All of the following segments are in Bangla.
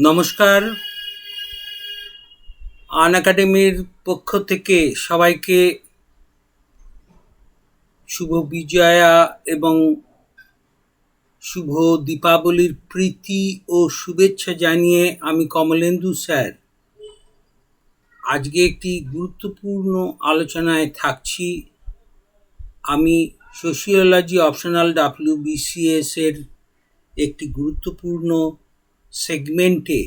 নমস্কার। আন একাডেমির পক্ষ থেকে সবাইকে শুভ বিজয়া এবং শুভ দীপাবলির প্রীতি ও শুভেচ্ছা জানিয়ে আমি কমলেন্দু স্যার আজকে একটি গুরুত্বপূর্ণ আলোচনায় থাকছি। আমি সোশিওলজি অপশনাল WBCS এর একটি গুরুত্বপূর্ণ সেগমেন্টে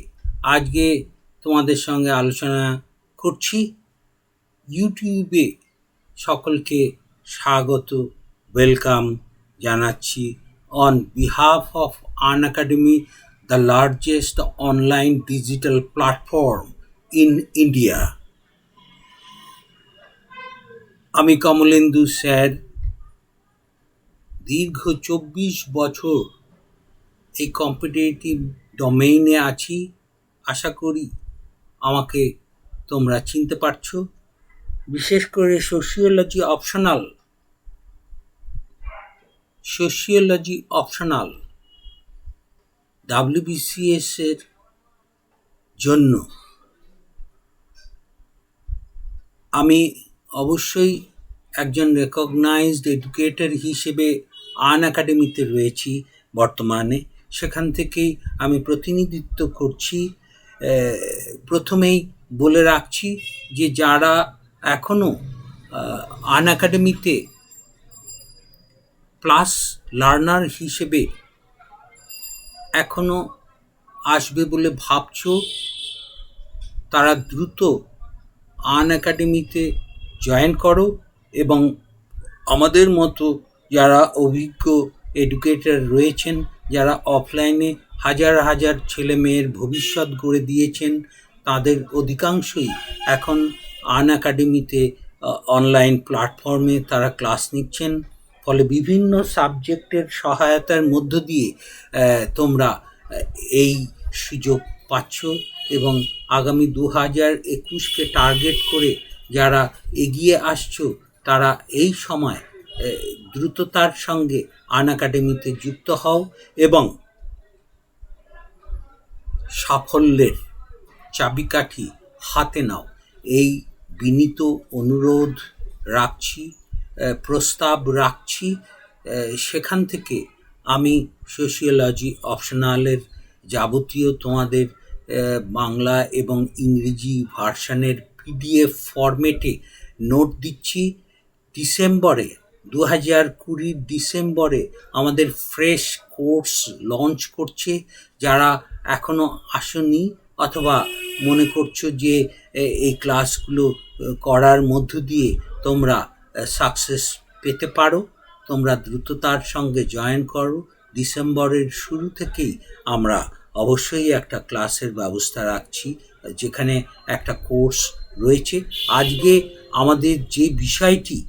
আজকে তোমাদের সঙ্গে আলোচনা করছি। ইউটিউবে সকলকে স্বাগত, ওয়েলকাম জানাচ্ছি on behalf of Unacademy, the largest online digital platform in India. আমি কমলেন্দু স্যার দীর্ঘ 24 বছর এই কম্পিটিটিভ ডোমেইনে আছি। আশা করি আমাকে তোমরা চিনতে পারছো। বিশেষ করে সোশিওলজি অপশনাল WBCS এর জন্য আমি অবশ্যই একজন রেকগনাইজড এডুকেটর হিসেবে আন একাডেমিতে রয়েছি বর্তমানে। সেখান থেকেই আমি প্রতিনিধিত্ব করছি। প্রথমেই বলে রাখছি যে যারা এখনও আন একাডেমিতে প্লাস লার্নার হিসেবে এখনও আসবে বলে ভাবছো, তারা দ্রুত আন একাডেমিতে জয়েন করো এবং আমাদের মতো যারা অভিজ্ঞ এডুকেটর রয়েছেন, যারা অফলাইনে হাজার হাজার ছেলে মেয়ের ভবিষ্যৎ গড়ে দিয়েছেন, তাদের অধিকাংশই এখন আন একাডেমিতে অনলাইন প্ল্যাটফর্মে তারা ক্লাস নিচ্ছেন। ফলে বিভিন্ন সাবজেক্টের সহায়তার মধ্য দিয়ে তোমরা এই সুযোগ পাচ্ছ এবং আগামী 2021কে টার্গেট করে যারা এগিয়ে আসছো, তারা এই সময় দ্রুততার সঙ্গে আন একাডেমিতে যুক্ত হও এবং সাফল্যের চাবিকাঠি হাতে নাও। এই বিনীত অনুরোধ রাখছি, প্রস্তাব রাখছি। সেখান থেকে আমি সোশিওলজি অপশনালের যাবতীয় তোমাদের বাংলা এবং ইংরেজি ভার্সানের PDF ফরম্যাটে নোট দিচ্ছি। ডিসেম্বরে 2020 ডিসেম্বরে আমাদের ফ্রেশ কোর্স লঞ্চ করছে। যারা এখনও আসনি অথবা মনে করছো যে এই ক্লাসগুলো করার মধ্য দিয়ে তোমরা সাকসেস পেতে পারো, তোমরা দ্রুততার সঙ্গে জয়েন করো। ডিসেম্বরের শুরু থেকেই আমরা অবশ্যই একটা ক্লাসের ব্যবস্থা রাখছি, যেখানে একটা কোর্স রয়েছে। আজকে আমাদের যে বিষয়টি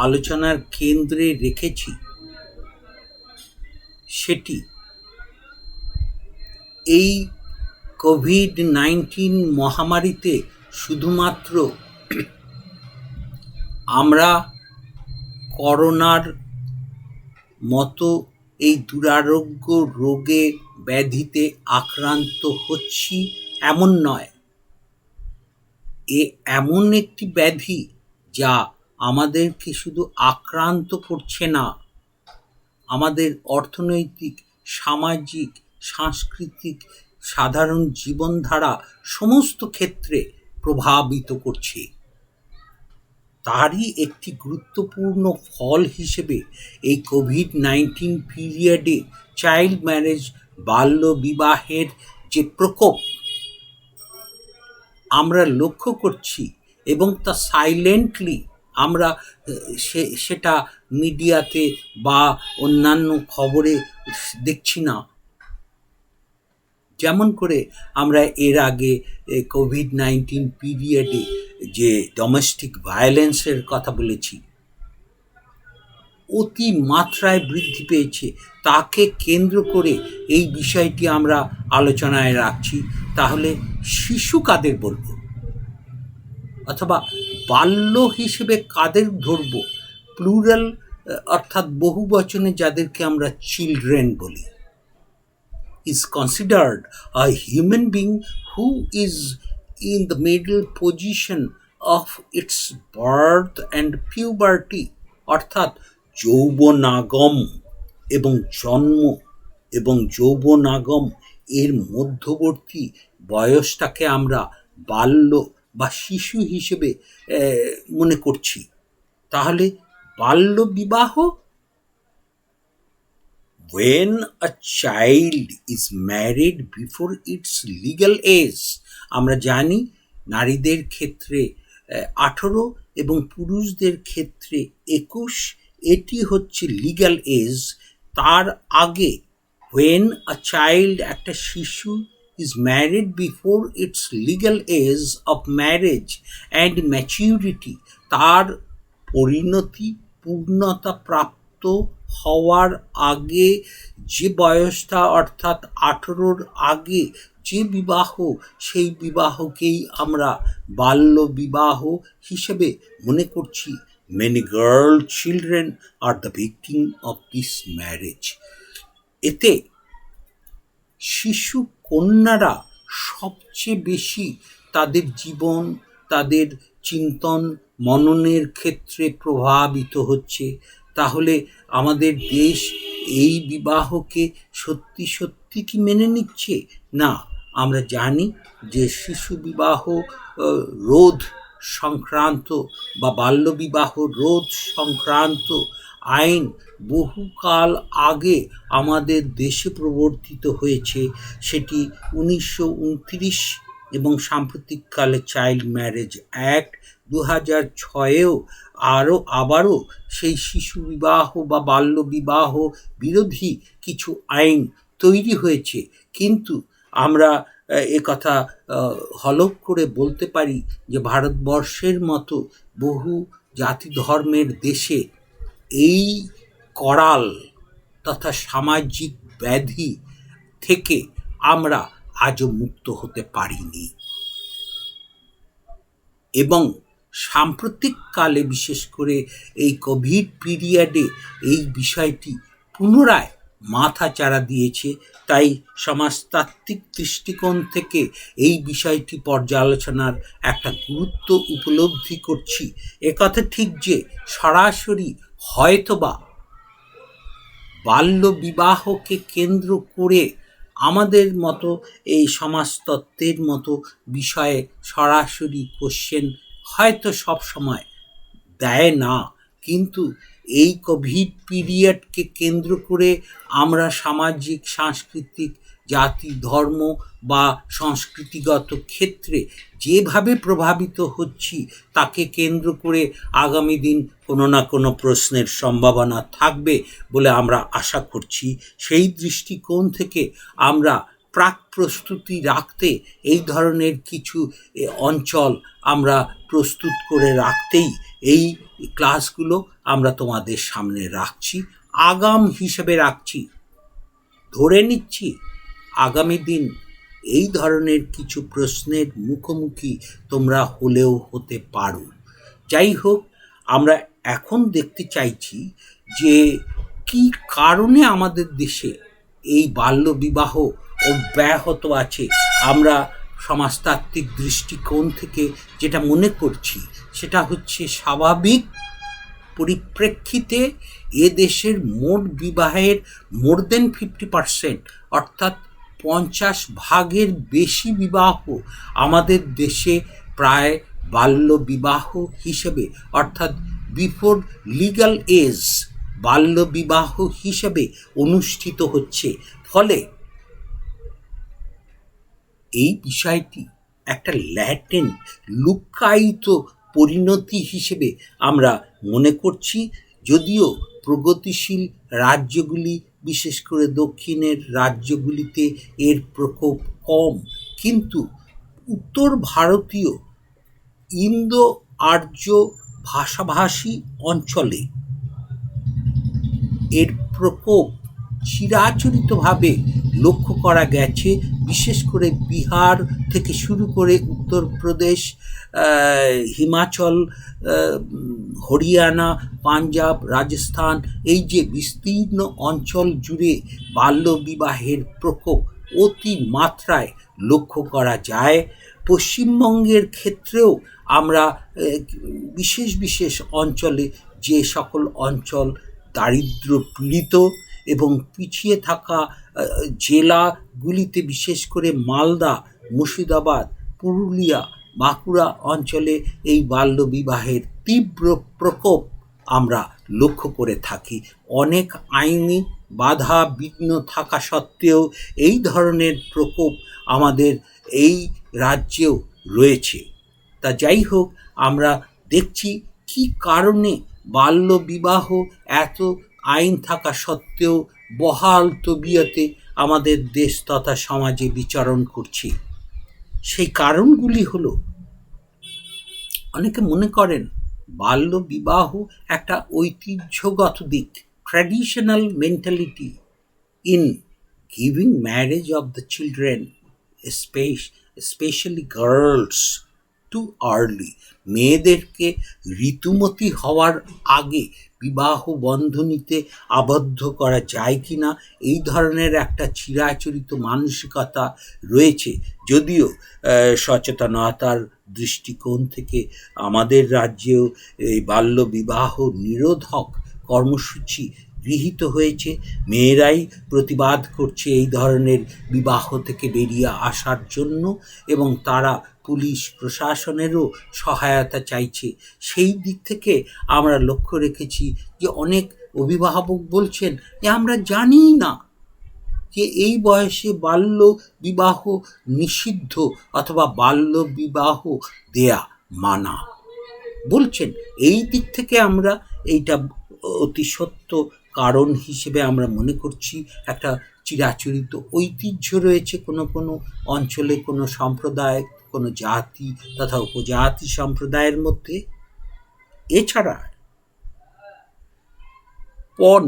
আলোচনার কেন্দ্রে রেখেছি সেটি এই COVID-19 মহামারীতে শুধুমাত্র আমরা করোনার মতো এই দুরারোগ্য রোগে ব্যাধিতে আক্রান্ত হচ্ছি এমন নয়। এমন একটি ব্যাধি যা আমাদেরকে শুধু আক্রান্ত করছে না, আমাদের অর্থনৈতিক, সামাজিক, সাংস্কৃতিক, সাধারণ জীবনধারা সমস্ত ক্ষেত্রে প্রভাবিত করছে। তারই একটি গুরুত্বপূর্ণ ফল হিসেবে এই COVID-19 পিরিয়ডে চাইল্ড ম্যারেজ, বাল্য বিবাহের যে প্রকোপ আমরা লক্ষ্য করছি এবং তা সাইলেন্টলি আমরা সেটা মিডিয়াতে বা অন্যান্য খবরে দেখছি না। যেমন করে আমরা এর আগে COVID-19 পিরিয়ডে যে ডোমেস্টিক ভায়োলেন্সের কথা বলেছি, অতি মাত্রায় বৃদ্ধি পেয়েছে, তাকে কেন্দ্র করে এই বিষয়টি আমরা আলোচনায় রাখছি। তাহলে শিশু কাদের বলবো অথবা বাল্য হিসেবে কাদের ধরবো? প্লুরাল অর্থাৎ বহু বচনে যাদেরকে আমরা চিলড্রেন বলি। is considered a human being who is in the middle position of its birth and puberty, অর্থাৎ যৌবনাগম এবং জন্ম এবং যৌবনাগম এর মধ্যবর্তী বয়সটাকে আমরা বাল্য বা শিশু হিসেবে মনে করছি। তাহলে বাল্য বিবাহ, when a child is married before its legal age, আমরা জানি নারীদের ক্ষেত্রে 18 এবং পুরুষদের ক্ষেত্রে 21, এটি হচ্ছে লিগ্যাল এজ। তার আগে when a child, একটা শিশু is married before its legal age of marriage and maturity, তার পরিণতি পূর্ণতা প্রাপ্ত হওয়ার আগে যে বয়সটা, অর্থাৎ 18 আগে যে বিবাহ, সেই বিবাহকেই আমরা বাল্য বিবাহ হিসেবে মনে করছি। Many girl children are the victim of this marriage. এতে শিশু কন্যারা সবচেয়ে বেশি তাদের জীবন, তাদের চিন্তন মননের ক্ষেত্রে প্রভাবিত হচ্ছে। তাহলে আমাদের দেশ এই বিবাহকে সত্যি সত্যি কি মেনে নিচ্ছে? না, আমরা জানি যে শিশু বিবাহ রোধ সংক্রান্ত বা বাল্যবিবাহ রোধ সংক্রান্ত আইন বহুকাল আগে আমাদের দেশে প্রবর্তিত হয়েছে। সেটি 1929 এবং সাম্প্রতিককালে চাইল্ড ম্যারেজ অ্যাক্ট 2006-এও আবারও সেই শিশু বিবাহ বা বাল্য বিবাহ বিরোধী কিছু আইন তৈরি হয়েছে। কিন্তু আমরা একথা হলফ করে বলতে পারি যে ভারতবর্ষের মতো বহু জাতি ধর্মের দেশে এই করাল তথা সামাজিক ব্যাধি থেকে আমরা আজও মুক্ত হতে পারিনি। এবং সাম্প্রতিককালে বিশেষ করে এই কোভিড পিরিয়ডে এই বিষয়টি পুনরায় মাথাচাড়া দিয়েছে। তাই সমাজতাত্ত্বিক দৃষ্টিকোণ থেকে এই বিষয়টি পর্যালোচনার একটা গুরুত্ব উপলব্ধি করছি। একথা ঠিক যে সরাসরি হয়তোবা বাল্য বিবাহকে কেন্দ্র করে আমাদের মতো এই সমাজতত্ত্বের মতো বিষয়ে সরাসরি কোশ্চেন হয়তো সব সময় দেয় না, কিন্তু এই কোভিড পিরিয়ডকে কেন্দ্র করে আমরা সামাজিক, সাংস্কৃতিক, জাতি, ধর্ম বা সংস্কৃতিগত ক্ষেত্রে যেভাবে প্রভাবিত হচ্ছি তাকে কেন্দ্র করে আগামী দিন কোনো না কোনো প্রশ্নের সম্ভাবনা থাকবে বলে আমরা আশা করছি। সেই দৃষ্টিকোণ থেকে আমরা প্রাক প্রস্তুতি রাখতে এই ধরনের কিছু অঞ্চল আমরা প্রস্তুত করে রাখতেই এই ক্লাসগুলো আমরা তোমাদের সামনে রাখছি, আগাম হিসেবে রাখছি। ধরে নিচ্ছি আগামী দিন এই ধরনের কিছু প্রশ্নের মুখোমুখি তোমরা হলেও হতে পারো। যাই হোক, আমরা এখন দেখতে চাইছি যে কি কারণে আমাদের দেশে এই বাল্য বিবাহ অব্যাহত আছে। আমরা সমাজতাত্ত্বিক দৃষ্টিকোণ থেকে যেটা মনে করছি সেটা হচ্ছে স্বাভাবিক পরিপ্রেক্ষিতে এ দেশের মোট বিবাহের মোর দেন 50%, অর্থাৎ 50% বেশি বিবাহ আমাদের দেশে প্রায় বাল্য বিবাহ হিসেবে, অর্থাৎ বিফোর লিগ্যাল এজ বাল্য বিবাহ হিসেবে অনুষ্ঠিত হচ্ছে। ফলে এই বিষয়টি একটা ল্যাটেন্ট, লুক্কায়িত পরিণতি হিসেবে আমরা মনে করছি। যদিও প্রগতিশীল রাজ্যগুলি, বিশেষ করে দক্ষিণের রাজ্যগুলিতে এর প্রকোপ কম, কিন্তু উত্তর ভারতীয় ইন্দো আর্য ভাষাভাষী অঞ্চলে এর প্রকোপ চিরাচরিতভাবে লক্ষ্য করা গেছে। বিশেষ করে বিহার থেকে শুরু করে উত্তরপ্রদেশ, হিমাচল, হরিয়ানা, পাঞ্জাব, রাজস্থান, এই যে বিস্তীর্ণ অঞ্চল জুড়ে বাল্য বিবাহের প্রকোপ অতিমাত্রায় লক্ষ্য করা যায়। পশ্চিমবঙ্গের ক্ষেত্রেও আমরা বিশেষ বিশেষ অঞ্চলে, যে সকল অঞ্চল দারিদ্র পীড়িত এবং পিছিয়ে থাকা জেলাগুলিতে, বিশেষ করে মালদা, মুর্শিদাবাদ, পুরুলিয়া, বাঁকুড়া অঞ্চলে এই বাল্যবিবাহের তীব্র প্রকোপ আমরা লক্ষ্য করে থাকি। অনেক আইনি বাধা বিঘ্ন থাকা সত্ত্বেও এই ধরনের প্রকোপ আমাদের এই রাজ্যেও রয়েছে। তা যাই হোক, আমরা দেখছি কি কারণে বাল্যবিবাহ এত আইন থাকা সত্ত্বেও বহাল তবিয়তে আমাদের দেশ তথা সমাজে বিচরণ করছে। সেই কারণগুলি হলো, অনেকে মনে করেন বাল্যবিবাহ একটা ঐতিহ্যগত দিক, traditional mentality in giving marriage of the children, especially girls, too early. মেয়েদেরকে ঋতুমতী হওয়ার আগে বিবাহ বন্ধনীতে আবদ্ধ করা যায় কি না, এই ধরনের একটা চিরাচরিত মানসিকতা রয়েছে। যদিও সচেতনতার দৃষ্টিকোণ থেকে আমাদের রাজ্যেও এই বাল্যবিবাহ নিরোধক কর্মসূচি গৃহীত হয়েছে। মেয়েরাই প্রতিবাদ করছে এই ধরনের বিবাহ থেকে বেরিয়ে আসার জন্য, এবং তারা পুলিশ প্রশাসনেরও সহায়তা চাইছে। সেই দিক থেকে আমরা লক্ষ্য রেখেছি যে অনেক অভিভাবক বলছেন যে আমরা জানি না যে এই বয়সে বাল্য বিবাহ নিষিদ্ধ অথবা বাল্য বিবাহ দেয়া মানা বলছেন। এই দিক থেকে আমরা এইটা অতি সত্য কারণ হিসেবে আমরা মনে করছি। একটা চিরাচরিত ঐতিহ্য রয়েছে কোনো কোনো অঞ্চলে, কোনো সম্প্রদায়, কোনো জাতি তথা উপজাতি সম্প্রদায়ের মধ্যে। এছাড়া পণ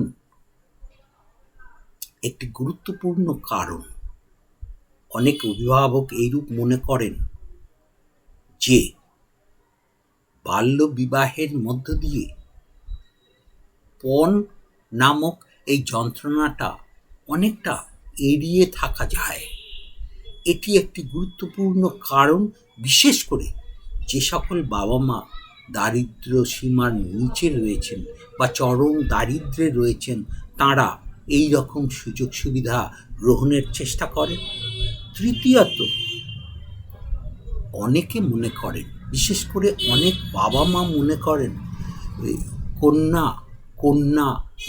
একটি গুরুত্বপূর্ণ কারণ। অনেক অভিভাবক এইরূপ মনে করেন যে বাল্য বিবাহের মধ্য দিয়ে পণ নামক এই যন্ত্রণাটা অনেকটা এড়িয়ে থাকা যায়। এটি একটি গুরুত্বপূর্ণ কারণ, বিশেষ করে যে সকল বাবা মা দারিদ্র সীমার নিচে রয়েছেন বা চরম দারিদ্র্যে রয়েছেন, তাঁরা এই রকম সুযোগ সুবিধা গ্রহণের চেষ্টা করেন। তৃতীয়ত, অনেকে মনে করেন, বিশেষ করে অনেক বাবা মা মনে করেন, কন্যা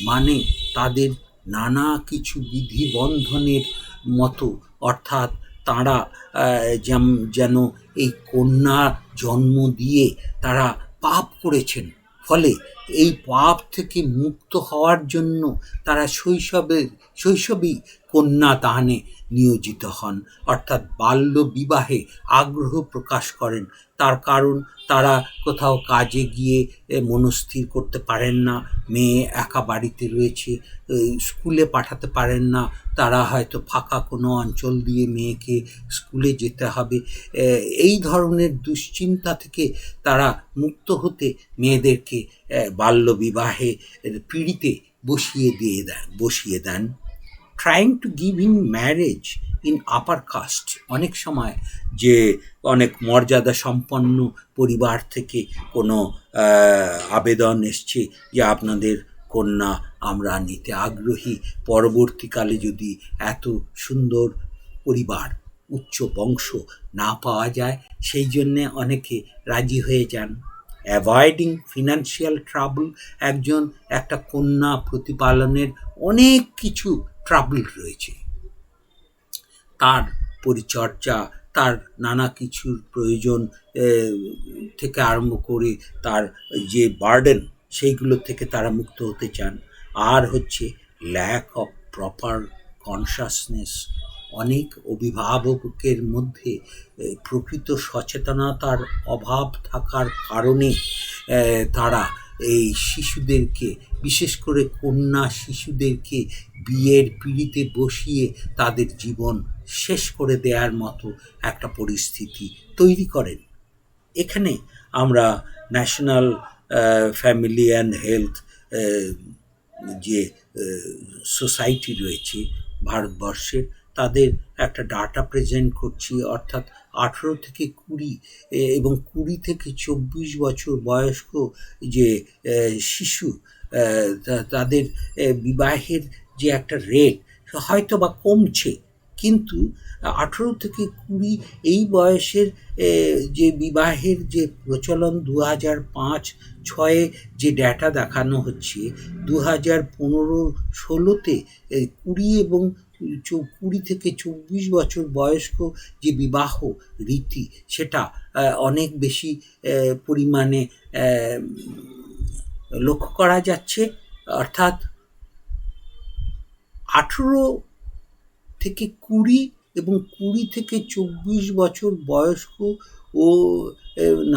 মানে তাদের নানা কিছু বিধি বন্ধনের মতো, অর্থাৎ তাঁরা যেন এই কন্যা জন্ম দিয়ে তারা পাপ করেছেন। ফলে এই পাপ থেকে মুক্ত হওয়ার জন্য তারা শৈশবেই কন্যা দানে নিয়োজিত হন, অর্থাৎ বাল্য বিবাহে আগ্রহ প্রকাশ করেন। তার কারণ, তারা কোথাও কাজে গিয়ে মনস্থির করতে পারেন না, মেয়ে একা বাড়িতে রয়েছে, স্কুলে পাঠাতে পারেন না, তারা হয়তো ফাঁকা কোনো অঞ্চল দিয়ে মেয়েকে স্কুলে যেতে হবে। এই ধরনের দুশ্চিন্তা থেকে তারা মুক্ত হতে মেয়েদেরকে বাল্যবিবাহে পিঁড়িতে বসিয়ে দেন। Trying to give in marriage in upper caste, অনেক সময় যে অনেক মর্যাদা সম্পন্ন পরিবার থেকে কোনো আবেদন এসছে যে আপনাদের কন্যা আমরা নিতে আগ্রহী, পরবর্তীকালে যদি এত সুন্দর পরিবার, উচ্চ বংশ না পাওয়া যায়, সেই জন্যে অনেকে রাজি হয়ে যান। অ্যাভয়েডিং ফিনান্সিয়াল ট্রাবল, একটা কন্যা প্রতিপালনের অনেক কিছু ট্রাবল রয়েছে, তার পরিচর্যা, তার নানা কিছুর প্রয়োজন থেকে আরম্ভ করে তার যে বার্ডেন, সেইগুলো থেকে তারা মুক্ত হতে চান। আর হচ্ছে ল্যাক অফ প্রপার কনসাসনেস, অনেক অভিভাবকের মধ্যে প্রকৃত সচেতনতার অভাব থাকার কারণে তারা এই শিশুদেরকে, বিশেষ করে কন্যা শিশুদেরকে বিয়ের পিঁড়িতে বসিয়ে তাদের জীবন শেষ করে দেওয়ার মতো একটা পরিস্থিতি তৈরি করেন। এখানে আমরা ন্যাশনাল ফ্যামিলি অ্যান্ড হেলথ যে সোসাইটি রয়েছে ভারতবর্ষের, তাদের একটা ডাটা প্রেজেন্ট করছি, অর্থাৎ 18 থেকে 20 এবং 20 থেকে 24 বছর বয়স্ক যে শিশু, তাদের বিবাহের যে একটা রেট হয়তো বা কমছে, কিন্তু 18 থেকে 20 এই বয়সের যে বিবাহের যে প্রচলন 2005-06 যে ডেটা দেখানো হচ্ছে, 2015-16তে 20 এবং 20 থেকে 24 বছর বয়স্ক যে বিবাহ রীতি, সেটা অনেক বেশি পরিমাণে লক্ষ্য করা যাচ্ছে। অর্থাৎ 18 থেকে 20 এবং 20 থেকে 24 বছর বয়স্ক ও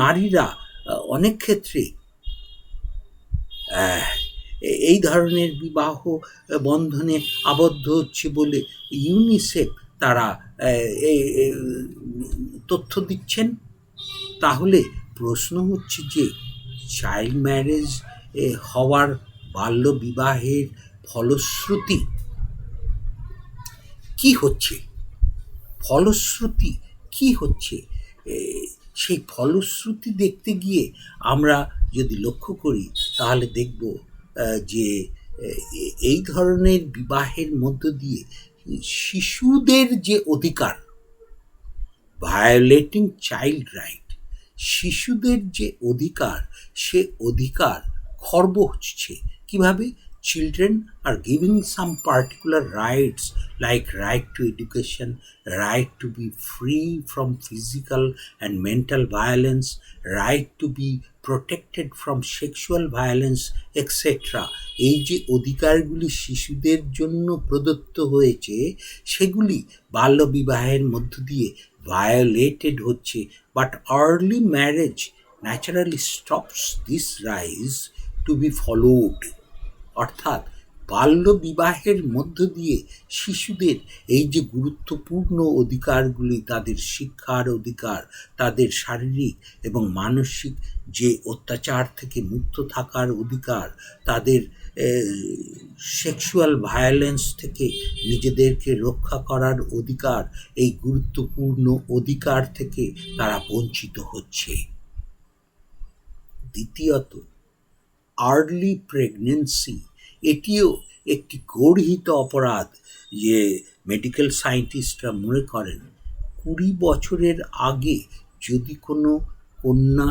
নারীরা অনেক ক্ষেত্রে এই ধরনের বিবাহ বন্ধনে আবদ্ধ হচ্ছে বলে ইউনিসেফ তারা তথ্য দিচ্ছেন। তাহলে প্রশ্ন হচ্ছে যে চাইল্ড ম্যারেজ হওয়ার, বাল্য বিবাহের ফলশ্রুতি কি হচ্ছে, সেই ফলশ্রুতি দেখতে গিয়ে আমরা যদি লক্ষ্য করি, তাহলে দেখব যে এই ধরনের বিবাহের মধ্য দিয়ে শিশুদের যে অধিকার, ভায়োলেটিং চাইল্ড রাইট, শিশুদের যে অধিকার, সে অধিকার খর্ব হচ্ছে। কিভাবে? Children are given some particular rights like right to education, right to be free from physical and mental violence, right to be protected from sexual violence, etc. এই যে অধিকারগুলি শিশুদের জন্য প্রদত্ত হয়েছে, সেগুলি বাল্যবিবাহের মধ্য দিয়ে violated হচ্ছে। But early marriage naturally stops this rise to be followed. অর্থাৎ বাল্য বিবাহের মধ্য দিয়ে শিশুদের এই যে গুরুত্বপূর্ণ অধিকারগুলি, তাদের শিক্ষার অধিকার, তাদের শারীরিক এবং মানসিক যে অত্যাচার থেকে মুক্ত থাকার অধিকার, তাদের সেক্সুয়াল ভায়োলেন্স থেকে নিজেদেরকে রক্ষা করার অধিকার, এই গুরুত্বপূর্ণ অধিকার থেকে তারা বঞ্চিত হচ্ছে। দ্বিতীয়ত, আর্লি প্রেগনেন্সি, এটিও একটি গর্হিত অপরাধ। যে মেডিকেল সায়েন্টিস্টরা মনে করেন 20 বছরের আগে যদি কোনো কন্যা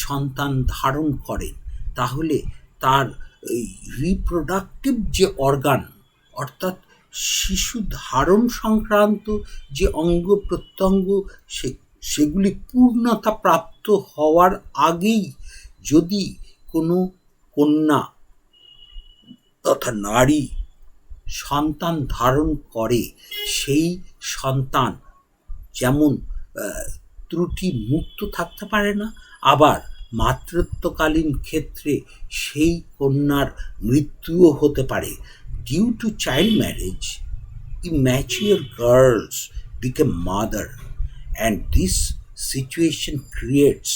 সন্তান ধারণ করেন, তাহলে তার রিপ্রোডাক্টিভ যে অর্গান, অর্থাৎ শিশু ধারণ সংক্রান্ত যে অঙ্গ প্রত্যঙ্গ, সেগুলি পূর্ণতা প্রাপ্ত হওয়ার আগেই যদি কোনো কন্যা তথা নারী সন্তান ধারণ করে, সেই সন্তান যেমন ত্রুটি মুক্ত থাকতে পারে না, আবার মাতৃত্বকালীন ক্ষেত্রে সেই কন্যার মৃত্যুও হতে পারে। Due to child marriage, immature girls become mother, and this situation creates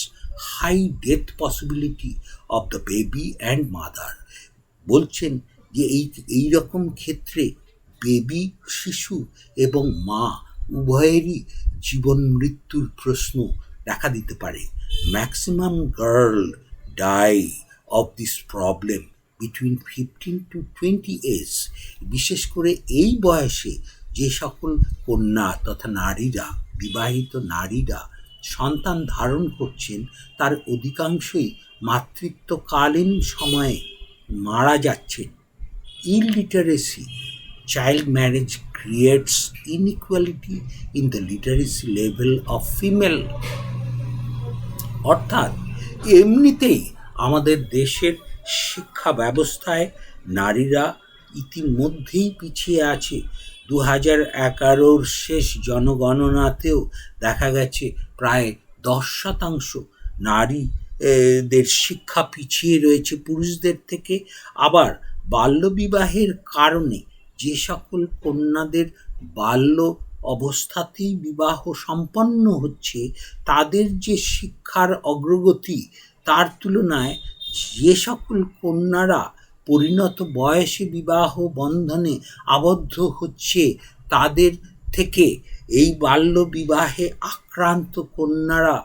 high death possibility of the baby and mother. বলছেন যে এই রকম ক্ষেত্রে বেবি, শিশু এবং মা উভয়েরই জীবন মৃত্যুর প্রশ্ন দেখা দিতে পারে। Maximum girl die of this problem between 15 to 20 years। বিশেষ করে এই বয়সে যে সকল কন্যা তথা নারীরা, বিবাহিত নারীরা সন্তান ধারণ করছেন, তার অধিকাংশই মাতৃত্বকালীন সময়ে মারা যাচ্ছেন। Illiteracy, child marriage creates inequality in the literacy level of female। অর্থাৎ এমনিতেই আমাদের দেশের শিক্ষা ব্যবস্থায় নারীরা ইতিমধ্যেই পিছিয়ে আছে। 2011 শেষ জনগণনাতেও দেখা গেছে প্রায় 10% নারীদের শিক্ষা পিছিয়ে রয়েছে পুরুষদের থেকে। আবার বাল্যবিবাহের কারণে যে সকল কন্যাদের বাল্য অবস্থাতেই বিবাহ সম্পন্ন হচ্ছে, তাদের যে শিক্ষার অগ্রগতি, তার তুলনায় যে সকল কন্যারা পরিণত বয়সে বিবাহ বন্ধনে আবদ্ধ হচ্ছে, তাদের থেকে এই বাল্য বিবাহে আক্রান্ত কন্যারা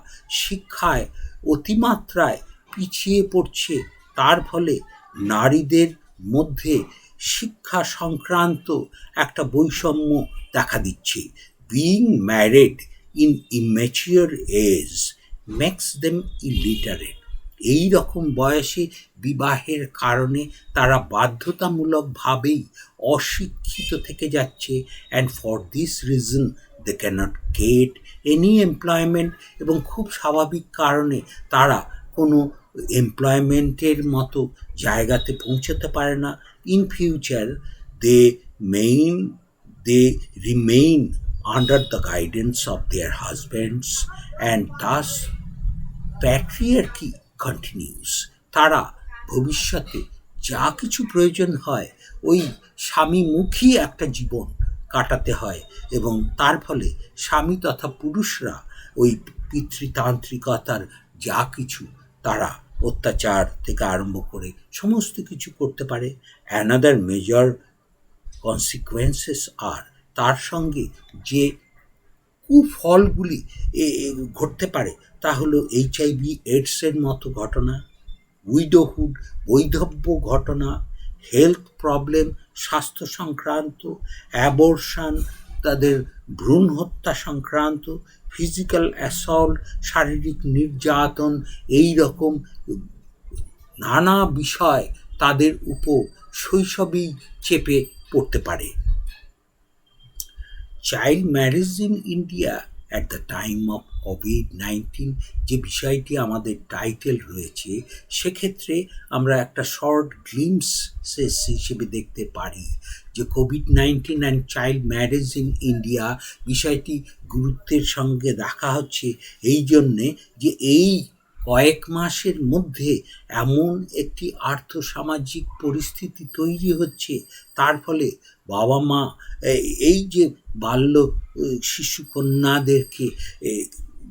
শিক্ষায় অতিমাত্রায় পিছিয়ে পড়ছে। তার ফলে নারীদের মধ্যে শিক্ষা সংক্রান্ত একটা বৈষম্য দেখা দিচ্ছে। Being married in immature age makes them illiterate. এই রকম বয়সে বিবাহের কারণে তারা বাধ্যতামূলকভাবেই অশিক্ষিত থেকে যাচ্ছে, and for this reason they cannot get any employment, এবং খুব স্বাভাবিক কারণে তারা কোনো এমপ্লয়মেন্টের মতো জায়গাতে পৌঁছতে পারে না। In future they main they remain under the guidance of their husbands, and thus patriarchy continues. তারা ভবিষ্যতে যা কিছু প্রয়োজন হয় ওই স্বামীমুখী একটা জীবন কাটাতে হয়, এবং তার ফলে স্বামী তথা পুরুষরা ওই পিতৃতান্ত্রিকতার যা কিছু তারা অত্যাচার থেকে আরম্ভ করে সমস্ত কিছু করতে পারে। অ্যানাদার মেজর কনসিকুয়েন্সেস আর, তার সঙ্গে যে কুফলগুলি ঘটতে পারে তা হলো HIV এইডসের মতো ঘটনা, উইডোহুড বৈধব্য ঘটনা, হেলথ প্রবলেম স্বাস্থ্য সংক্রান্ত, অ্যাবর্শন তাদের ভ্রূণ হত্যা সংক্রান্ত, ফিজিক্যাল অ্যাসল্ট শারীরিক নির্যাতন, এই রকম নানা বিষয় তাদের উপর শৈশবেই চেপে পড়তে পারে। Child marriage in India at the time of COVID-19 যে বিষয়টি আমাদের টাইটেল রয়েছে, সেক্ষেত্রে আমরা একটা শর্ট গ্লিমসেস হিসেবে দেখতে পারি যে COVID-19 and child marriage in India বিষয়টি গুরুত্বের সঙ্গে দেখা হচ্ছে এই জন্যে যে এই কয়েক মাসের মধ্যে এমন একটি আর্থসামাজিক পরিস্থিতি তৈরি হচ্ছে, তার ফলে বাবা মা এই যে বাল্য শিশু কন্যাদেরকে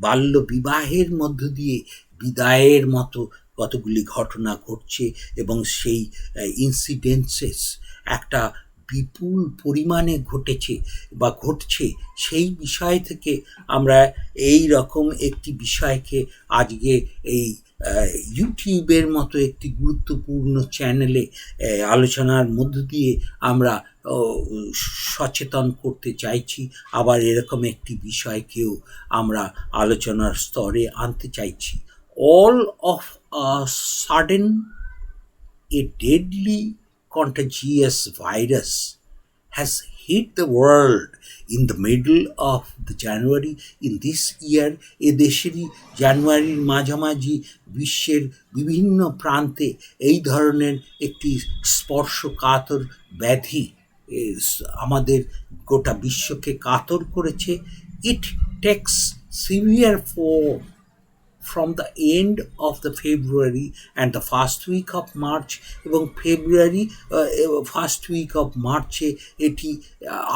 বাল্য বিবাহের মধ্য দিয়ে বিদায়ের মতো কতগুলি ঘটনা ঘটছে, এবং সেই ইনসিডেন্সেস একটা বিপুল পরিমাণে ঘটেছে বা ঘটছে। সেই বিষয় থেকে আমরা এই রকম একটি বিষয়কে আজকে এই ইউটিউবের মতো একটি গুরুত্বপূর্ণ চ্যানেলে আলোচনার মধ্য দিয়ে আমরা সচেতন করতে চাইছি। আবার এরকম একটি বিষয়কেও আমরা আলোচনার স্তরে আনতে চাইছি। All of a sudden a deadly contagious virus has hit the world in the middle of the January in this year. এ দেশেরই জানুয়ারির মাঝামাঝি বিশ্বের বিভিন্ন প্রান্তে এই ধরনের একটি স্পর্শকাতর ব্যাধি আমাদের গোটা বিশ্বকে কাতর করেছে। It takes severe form from the end of the February and the first week of March, এবং ফেব্রুয়ারি ফার্স্ট উইক অফ মার্চে এটি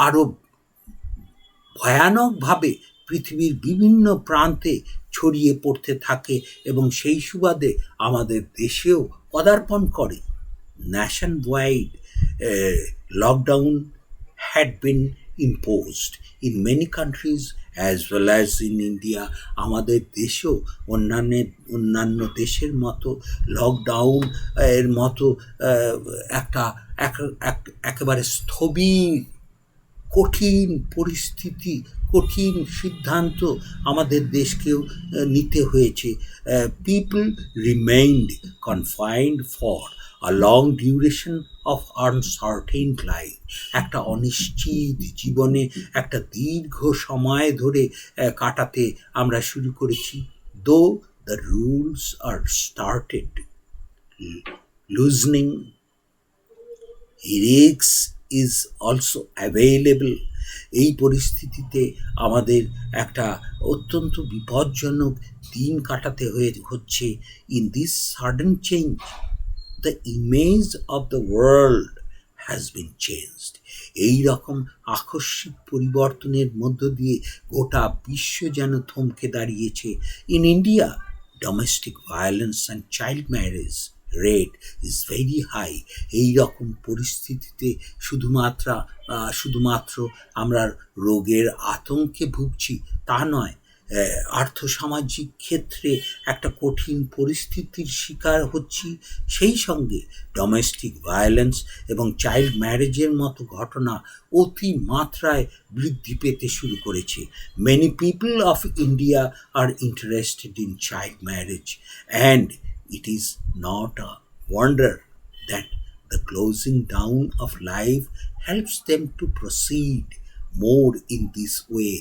আরও ভয়ানকভাবে পৃথিবীর বিভিন্ন প্রান্তে ছড়িয়ে পড়তে থাকে, এবং সেই সুবাদে আমাদের দেশেও পদার্পণ করে। Nation wide lockdown had been imposed in many countries as well as in India. আমাদের দেশেও অন্যান্য দেশের মতো লকডাউন এর মতো একটা একেবারে স্থবির কঠিন পরিস্থিতি, কঠিন সিদ্ধান্ত আমাদের দেশকেও নিতে হয়েছে। People remained confined for a long duration of uncertain life, একটা অনিশ্চিত জীবনে একটা দীর্ঘ সময় ধরে কাটাতে আমরা শুরু করেছি। Though the rules are started loosening, risks is also available. এই পরিস্থিতিতে আমাদের একটা অত্যন্ত বিপজ্জনক দিন কাটাতে হচ্ছে। In this sudden change the image of the world has been changed. এই রকম আকস্মিক পরিবর্তনের মধ্য দিয়ে গোটা বিশ্ব যেন থমকে দাঁড়িয়েছে। In India, domestic violence and child marriage rate is very high. এই রকম পরিস্থিতিতে শুধুমাত্র আমরা রোগের আতঙ্কে ভুগছি তা নয়, আর্থসামাজিক ক্ষেত্রে একটা কঠিন পরিস্থিতির শিকার হচ্ছি। সেই সঙ্গে ডোমেস্টিক ভায়োলেন্স এবং চাইল্ড ম্যারেজের মতো ঘটনা অতি মাত্রায় বৃদ্ধি পেতে শুরু করেছে। Many people of India are interested in child marriage, and it is not a wonder that the closing down of life helps them to proceed more in this way.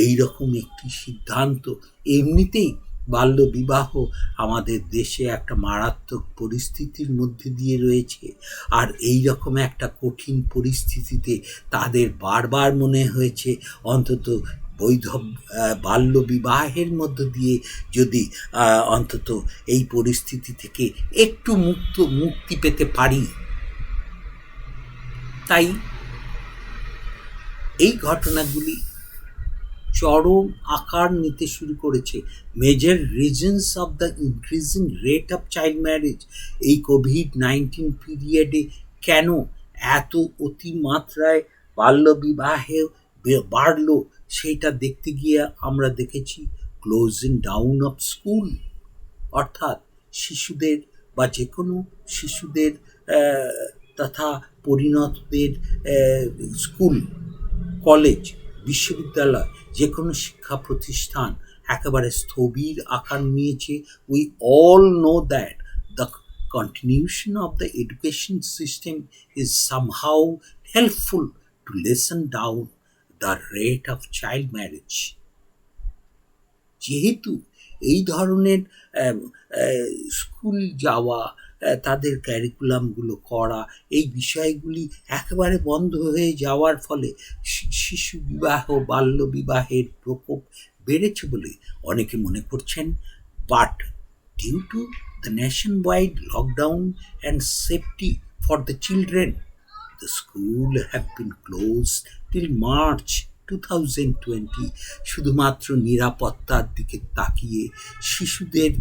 এই রকম একটি সিদ্ধান্ত, এমনিতেই বাল্যবিবাহ আমাদের দেশে একটা মারাত্মক পরিস্থিতির মধ্যে দিয়ে রয়েছে। আর এই রকম একটা কঠিন পরিস্থিতিতে তাদের বারবার মনে হয়েছে অন্তত বৈধ বাল্যবিবাহের মধ্য দিয়ে যদি অন্তত এই পরিস্থিতি থেকে একটু মুক্তি পেতে পারি। তাই এই ঘটনাগুলি চরম আকার নিতে শুরু করেছে। Major reasons of the increasing rate of child marriage, এই কোভিড-19 পিরিয়ডে কেন এত অতিমাত্রায় বাল্যবিবাহে বাড়লো, সেইটা দেখতে গিয়ে আমরা দেখেছি ক্লোজিং ডাউন অফ স্কুল, অর্থাৎ শিশুদের বা যে কোনো শিশুদের তথা পরিণতদের স্কুল, কলেজ, বিশ্ববিদ্যালয়, যে কোনো শিক্ষা প্রতিষ্ঠান একেবারে স্থবির আকার নিয়েছে। We all know that the continuation of the education system is somehow helpful to lessen down the rate of child marriage. যেহেতু এই ধরনের স্কুল যাওয়া, তাদের ক্যারিকুলামগুলো করা, এই বিষয়গুলি একেবারে বন্ধ হয়ে যাওয়ার ফলে শিশু বিবাহ, বাল্যবিবাহের প্রকোপ বেড়েছে বলে অনেকে মনে করছেন। But due to the nationwide lockdown and safety for the children, the school have been closed till March 2020. শুধুমাত্র নিরাপত্তার দিকে তাকিয়ে, শিশুদের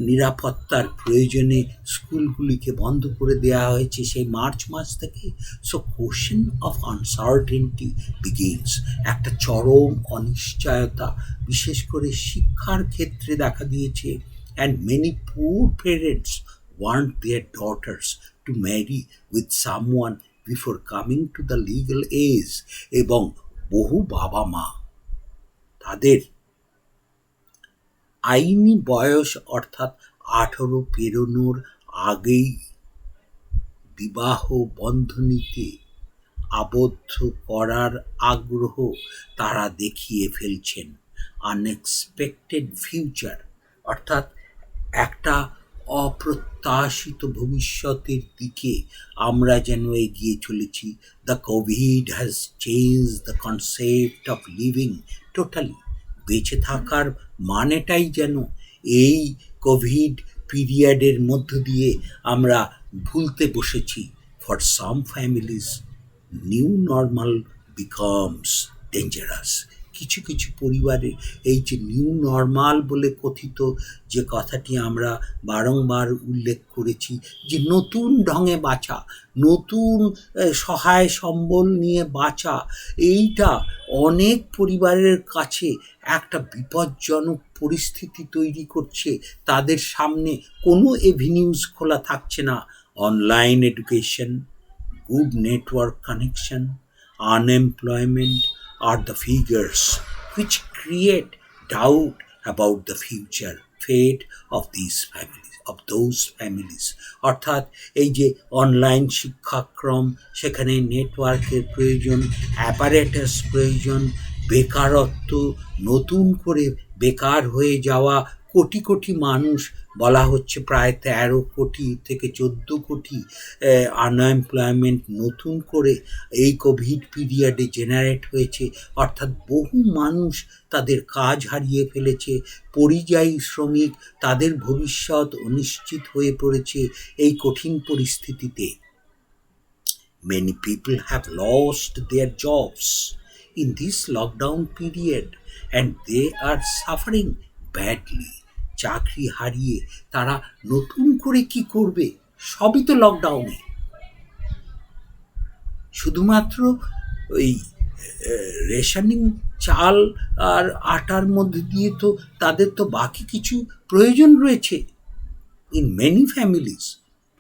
নিরাপত্তার প্রয়োজনে স্কুলগুলিকে বন্ধ করে দেওয়া হয়েছে সেই মার্চ মাস থেকে। So question of uncertainty begins, একটা চরম অনিশ্চয়তা বিশেষ করে শিক্ষার ক্ষেত্রে দেখা দিয়েছে। অ্যান্ড মেনি পুর parents want their daughters to marry with someone before coming to the legal age, এবং বহু বাবা মা তাদের আইনি বয়স অর্থাৎ 18 পেরোনোর আগেই বিবাহ বন্ধনীতে আবদ্ধ করার আগ্রহ তারা দেখিয়ে ফেলছেন। আনএক্সপেক্টেড ফিউচার, অর্থাৎ একটা অপ্রত্যাশিত ভবিষ্যতের দিকে আমরা যেন এগিয়ে চলেছি। The Covid has change the concept of living totally. বেঁচে থাকার মানেটাই যেন এই কোভিড পিরিয়ডের মধ্য দিয়ে আমরা ভুলতে বসেছি। For some families new normal becomes dangerous. কিছু কিছু পরিবারে এই যে নিউ নর্মাল বলে কথিত যে কথাটি আমরা বারংবার উল্লেখ করেছি, যে নতুন ঢঙে বাঁচা, নতুন সহায় সম্বল নিয়ে বাঁচা, এইটা অনেক পরিবারের কাছে একটা বিপজ্জনক পরিস্থিতি তৈরি করছে। তাদের সামনে কোনো এভিনিউজ খোলা থাকছে না। Online education, good network connection, unemployment are the figures which create doubt about the future fate of those families. অর্থাৎ এই যে অনলাইন শিক্ষাক্রম, সেখানে নেটওয়ার্কের প্রয়োজন, অ্যাপারেটাস প্রয়োজন, বেকারত্ব, নতুন করে বেকার হয়ে যাওয়া কোটি কোটি মানুষ, বলা হচ্ছে প্রায় 13 কোটি থেকে 14 কোটি আনএমপ্লয়মেন্ট নতুন করে এই কোভিড পিরিয়ডে জেনারেট হয়েছে। অর্থাৎ বহু মানুষ তাদের কাজ হারিয়ে ফেলেছে, পরিযায়ী শ্রমিক, তাদের ভবিষ্যৎ অনিশ্চিত হয়ে পড়েছে এই কঠিন পরিস্থিতিতে। Many people have lost their jobs in this lockdown period and they are suffering badly. চাকরি হারিয়ে তারা নতুন করে কি করবে? সবই তো লকডাউনে। শুধুমাত্র ওই রেশনিং চাল আর আটার মধ্যে দিয়ে তো তাদের তো বাকি কিছু প্রয়োজন রয়েছে। In many families,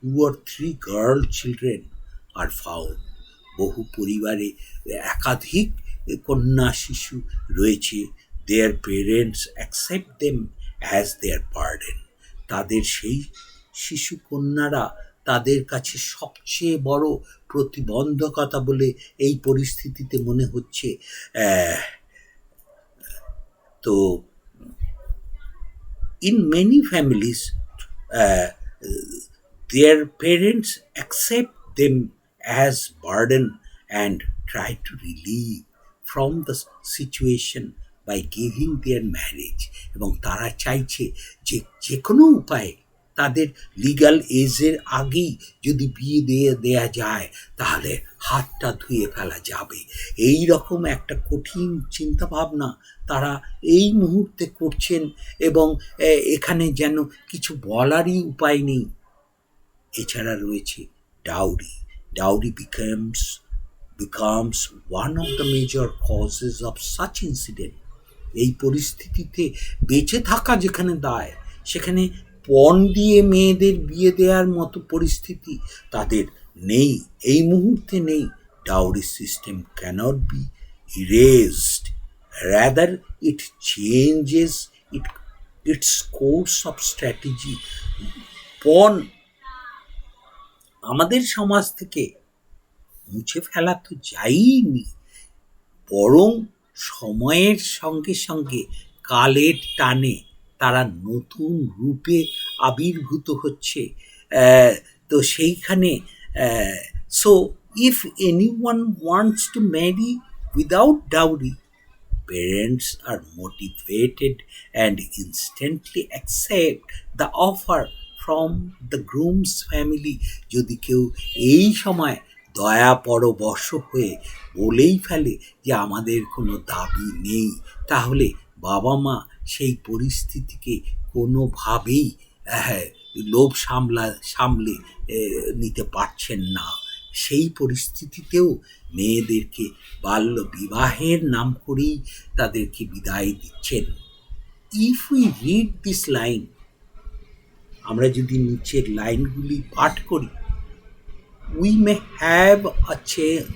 2 or 3 girl children are found. বহু পরিবারে একাধিক কন্যা শিশু রয়েছে। Their parents accept them as their burden. তাদের সেই শিশু কন্যারা তাদের কাছে সবচেয়ে বড় প্রতিবন্ধকতা বলে এই পরিস্থিতিতে মনে হচ্ছে। তো in many families, uh, their parents accept them as burden and try to relieve from the situation by giving their marriage, এবং তারা চাইছে যে যে কোনো উপায়ে তাদের লিগ্যাল এজের আগেই যদি বিয়ে দিয়ে দেয়া যায় তাহলে হাতটা ধুয়ে ফেলা যাবে। এই রকম একটা কঠিন চিন্তাভাবনা তারা এই মুহূর্তে করছেন, এবং এখানে যেন কিছু বলারই উপায় নেই। এছাড়া রয়েছে dowry. Dowry becomes one of the major causes of such incident. এই পরিস্থিতিতে বেঁচে থাকা যেখানে দায়, সেখানে পণ দিয়ে মেয়েদের বিয়ে দেওয়ার মতো পরিস্থিতি তাদের নেই, এই মুহূর্তে নেই। Dowry system cannot be erased, rather it changes its course of strategy. পণ আমাদের সমাজ থেকে মুছে ফেলা তো যায়নি, বরং সময়ের সঙ্গে সঙ্গে কালের টানে তারা নতুন রূপে আবির্ভূত হচ্ছে। তো সেইখানে so if anyone wants to marry without dowry, parents are motivated and instantly accept the offer from the groom's family. যদি কেউ এই সময় দয়া পরবশ হয়ে বলেই ফেলে যে আমাদের কোনো দাবি নেই, তাহলে বাবা মা সেই পরিস্থিতিকে কোনোভাবেই লোভ সামলে নিতে পারছেন না। সেই পরিস্থিতিতেও মেয়েদেরকে বাল্য বিবাহের নাম করেই তাদেরকে বিদায় দিচ্ছেন। If we read this line, আমরা যদি নিচের লাইনগুলি পাঠ করি, we may have a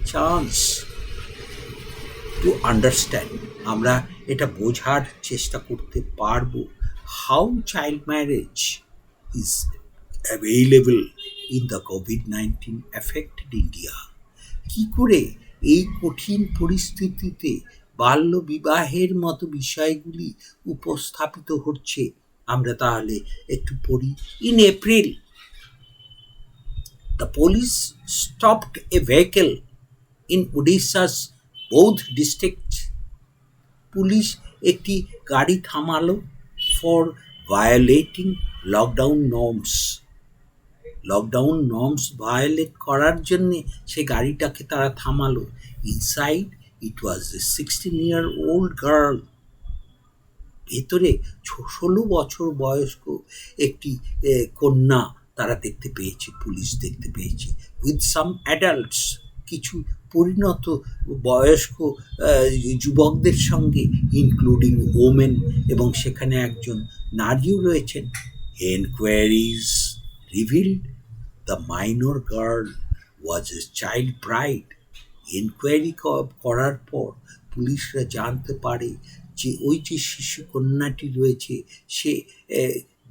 chance to understand, আমরা এটা বোঝার চেষ্টা করতে পারবো how child marriage is available in the COVID-19 affected India. কি করে এই কঠিন পরিস্থিতিতে বাল্য বিবাহের মতো বিষয়গুলি উপস্থাপিত হচ্ছে, আমরা তাহলে একটু পড়ি। In April, the police stopped a vehicle in Odisha's both districts. Police একটি গাড়ি থামালো for violating lockdown norms. Lockdown norms violate করার জন্যে সে গাড়িটাকে তারা থামালো। Inside it was a 16-year-old girl. ভেতরে 16 বছর বয়স্ক একটি কন্যা তারা দেখতে পেয়েছে, পুলিশ দেখতে পেয়েছে। উইথ সাম অ্যাডাল্টস, কিছু পরিণত বয়স্ক যুবকদের সঙ্গে, ইনক্লুডিং ওমেন, এবং সেখানে একজন নারীও রয়েছেন। এনকোয়ারিজ revealed the minor girl was a child bride. Enquiry করার পর পুলিশরা জানতে পারে যে ওই যে শিশু কন্যাটি রয়েছে সে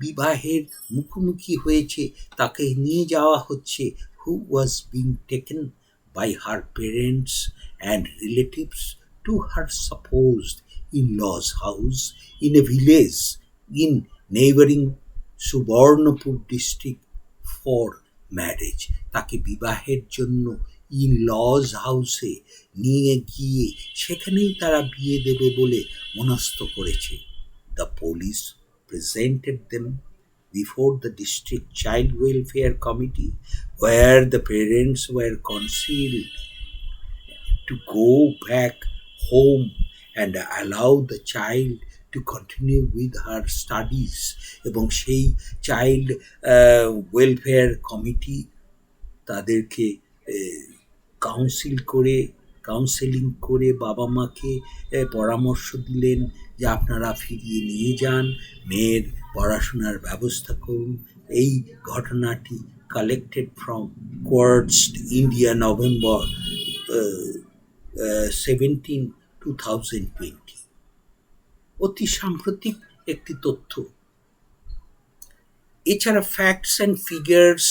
বিবাহের মুখোমুখি হয়েছে, তাকে নিয়ে যাওয়া হচ্ছে, who was being taken by her parents and relatives to her supposed in-laws house in a village in neighboring Subarnapur district for marriage. তাকে বিবাহের জন্য ইন লজ হাউসে নিয়ে গিয়ে সেখানেই তারা বিয়ে দেবে বলে মনস্থ করেছে। The police presented them before the district child welfare committee, where the parents were counselled to go back home and allow the child to continue with her studies, এবং সেই চাইল্ড ওয়েলফেয়ার কমিটি তাদেরকে কাউন্সেলিং করে বাবা মাকে পরামর্শ দিলেন যে আপনারা ফিরিয়ে নিয়ে যান, মেয়ের পড়াশোনার ব্যবস্থা করুন। এই ঘটনাটি collected from quartz India, November 17, 2020। অতি সাম্প্রতিক একটি তথ্য। এছাড়া ফ্যাক্টস অ্যান্ড ফিগার্স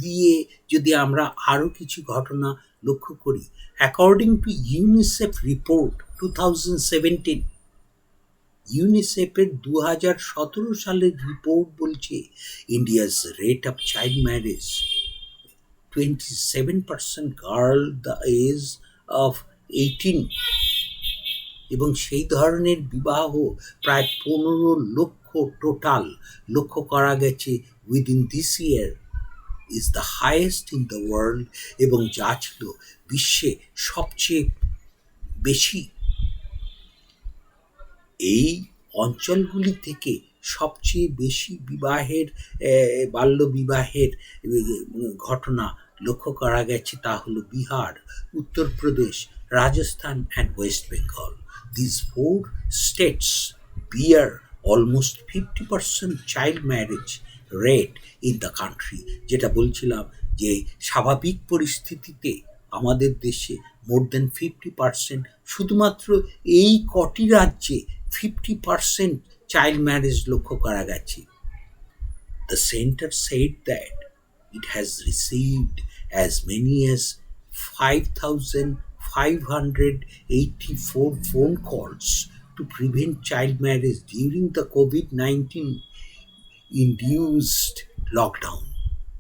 দিয়ে যদি আমরা আরও কিছু ঘটনা লক্ষ্য করি, অ্যাকর্ডিং টু ইউনিসেফ রিপোর্ট 2017, ইউনিসেফের 2017 সালের রিপোর্ট বলছে India's rate of child marriage 27% girl the age of 18, এবং সেই ধরনের বিবাহ প্রায় 15 লক্ষ টোটাল লক্ষ্য করা গেছে within this year, is the highest in the world, এবং যা ছিল বিশ্বে সবচেয়ে বেশি। এই অঞ্চলগুলি থেকে সবচেয়ে বেশি বাল্য বিবাহের ঘটনা লক্ষ্য করা গেছে, তা হলো Bihar, Uttar Pradesh, Rajasthan and West Bengal. These 4 states bear almost 50% child marriage rate in the country, যেটা বলছিলাম যে স্বাভাবিক পরিস্থিতিতে আমাদের দেশে মোর দেন 50%, শুধুমাত্র এই কটি রাজ্যে 50% চাইল্ড ম্যারেজ লক্ষ্য করা গেছে। The center said that it has received as many as 5,584 phone calls to prevent child marriage during the COVID-19 induced lockdown।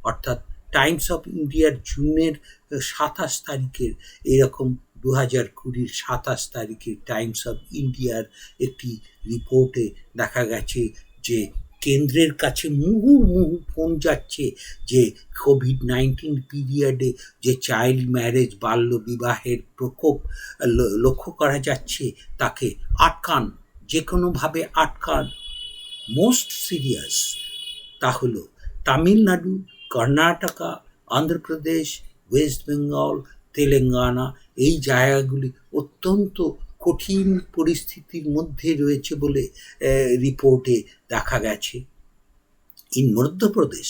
অর্থাৎ টাইমস অফ ইন্ডিয়ার জুনের 27 তারিখের, এরকম 2020 27 তারিখের টাইমস অফ ইন্ডিয়ার একটি রিপোর্টে দেখা গেছে যে কেন্দ্রের কাছে মুহুর্মুহু ফোন যাচ্ছে যে COVID-19 পিরিয়ডে যে চাইল্ড ম্যারেজ বাল্য বিবাহের প্রকোপ লক্ষ্য করা যাচ্ছে তাকে আটকান, যে কোনোভাবে আটকান। মোস্ট সিরিয়াস তা হলো তামিলনাড়ু, কর্ণাটকা, অন্ধ্রপ্রদেশ, ওয়েস্ট বেঙ্গল, তেলেঙ্গানা। এই জায়গাগুলি অত্যন্ত কঠিন পরিস্থিতির মধ্যে রয়েছে বলে রিপোর্টে দেখা গেছে। In Madhya Pradesh,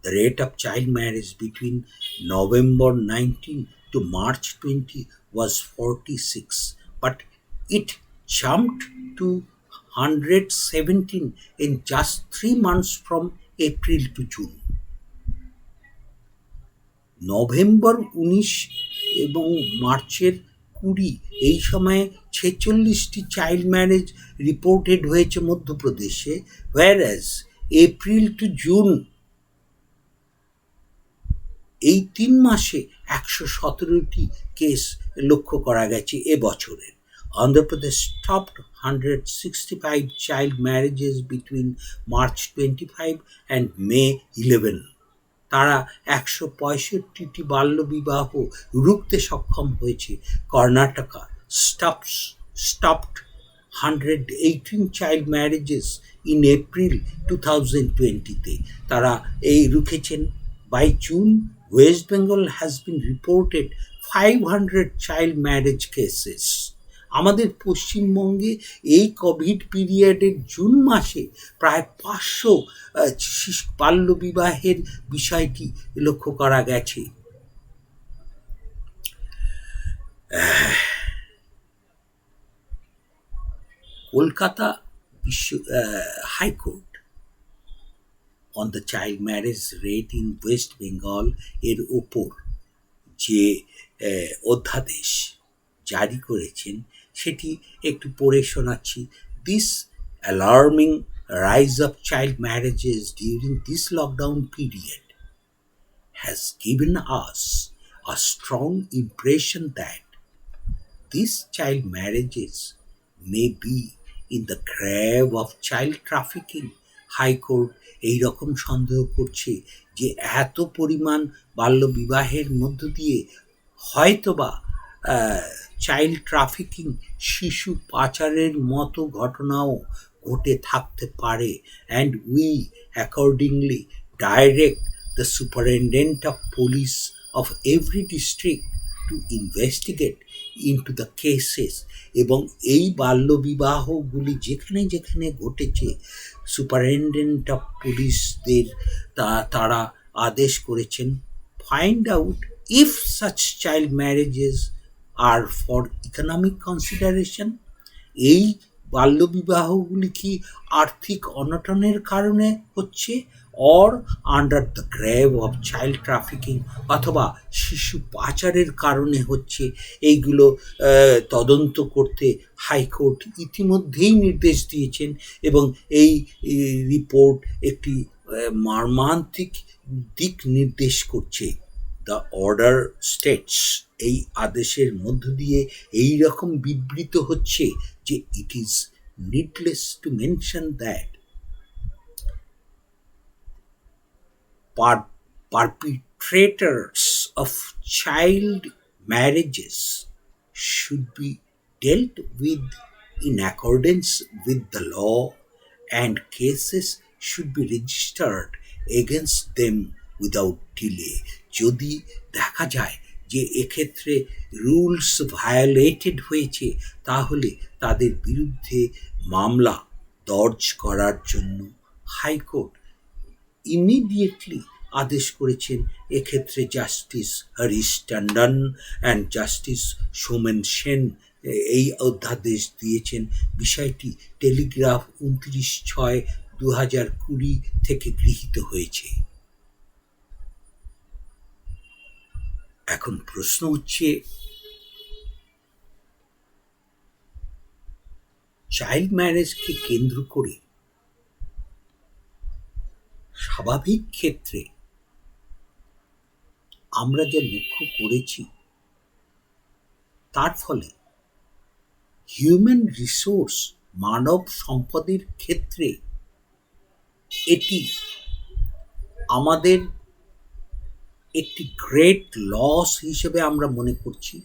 the rate of child marriage between November 19 to March 20 was 46, but it jumped to 117 in just 3 months from April to June। November 19 এবং মার্চের 20 এই সময়ে 46টি চাইল্ড ম্যারেজ রিপোর্টেড হয়েছে মধ্যপ্রদেশে, whereas এপ্রিল টু জুন এই 3 মাসে 117টি কেস লক্ষ্য করা গেছে এবছরের। Andhra Pradesh stopped 165 child marriages between March 25 and May 11। তারা 165টি বাল্য বিবাহ রুখতে সক্ষম হয়েছে। Karnataka stopped 118 child marriages in April 2020-তে, তারা এই রুখেছেন। By June, West Bengal has been reported 500 child marriage cases। আমাদের পশ্চিমবঙ্গে এই কোভিড পিরিয়ডের জুন মাসে প্রায় 500 বাল্য বিবাহের বিষয়টি লক্ষ্য করা গেছে। Kolkata high court on the child marriage rate in West Bengal এর ওপর যে অধ্যাদেশ জারি করেছেন সেটি একটু পড়ে শোনাচ্ছি। This alarming rise of child marriages during this lockdown period has given us a strong impression that these child marriages may be in the grave of child trafficking। High court এই রকম সন্দেহ করছে যে এত পরিমাণ বাল্য বিবাহের মধ্য দিয়ে হয়তোবা চাইল্ড ট্রাফিকিং, শিশু পাচারের মতো ঘটনাও ঘটে থাকতে পারে, and we accordingly direct the superintendent of police of every district to investigate into the cases। এবং এই বাল্যবিবাহগুলি যেখানে যেখানে ঘটেছে সুপারিনটেন্ডেন্ট অফ পুলিশদের তারা আদেশ করেছেন find out if such child marriages are for economic consideration. এই বাল্যবিবাহগুলি কি আর্থিক অনটনের কারণে হচ্ছে, or under the grave of child trafficking, অথবা শিশু পাচারের কারণে হচ্ছে। এইগুলো তদন্ত করতে হাইকোর্ট ইতিমধ্যেই নির্দেশ দিয়েছেন এবং এই রিপোর্ট একটি মর্মান্তিক দিক নির্দেশ করছে। দ্য অর্ডার স্টেটস, এই আদেশের মধ্য দিয়ে এই রকম বিবৃত হচ্ছে যে it is needless to mention that perpetrators of child marriages should be dealt with in accordance with the law and cases should be registered against them without delay। যদি দেখা যায় যে এক্ষেত্রে রুলস ভায়োলেটেড হয়েছে তাহলে তাদের বিরুদ্ধে মামলা দর্জ করার জন্য হাইকোর্ট ইমিডিয়েটলি আদেশ করেছেন। এক্ষেত্রে justice Harish Tandon and justice Somen Sen এই অধ্যাদেশ দিয়েছেন। বিষয়টি টেলিগ্রাফ 29/6/2020 থেকে গৃহীত হয়েছে। এখন প্রশ্ন হচ্ছে, চাইল্ড ম্যারেজকে কেন্দ্র করে স্বাভাবিক ক্ষেত্রে আমরা যা লক্ষ্য করেছি তার ফলে হিউম্যান রিসোর্স মানব সম্পদের ক্ষেত্রে এটি আমাদের একটি গ্রেট লস হিসেবে আমরা মনে করছি।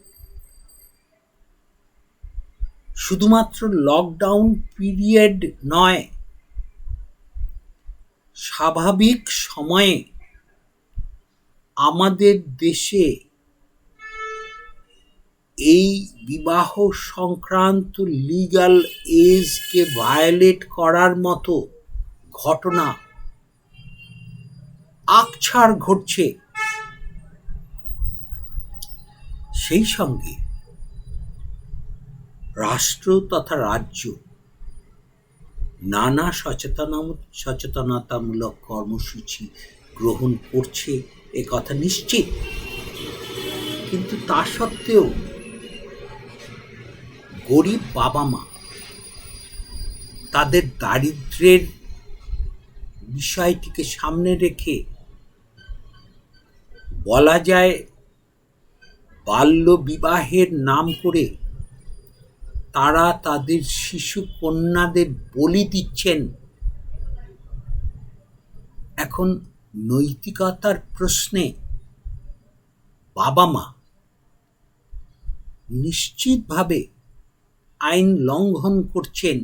শুধুমাত্র লকডাউন পিরিয়ড নয়, স্বাভাবিক সময়ে আমাদের দেশে এই বিবাহ সংক্রান্ত লিগ্যাল এজকে ভায়োলেট করার মতো ঘটনা আকছাড় ঘটছে। সেই সঙ্গে রাষ্ট্র তথা রাজ্য নানা সচেতনতামূলক কর্মসূচি গ্রহণ করছে, এ কথা নিশ্চিত। কিন্তু তা সত্ত্বেও গরিব বাবা মা তাদের দারিদ্র্যের বিষয়টিকে সামনে রেখে বলা যায় বাল্য বিবাহের নাম করে তারা তাদের শিশু কন্যাদের বলি দিচ্ছেন। এখন নৈতিকতার প্রশ্নে বাবা মা নিশ্চিতভাবে আইন লঙ্ঘন করছেন,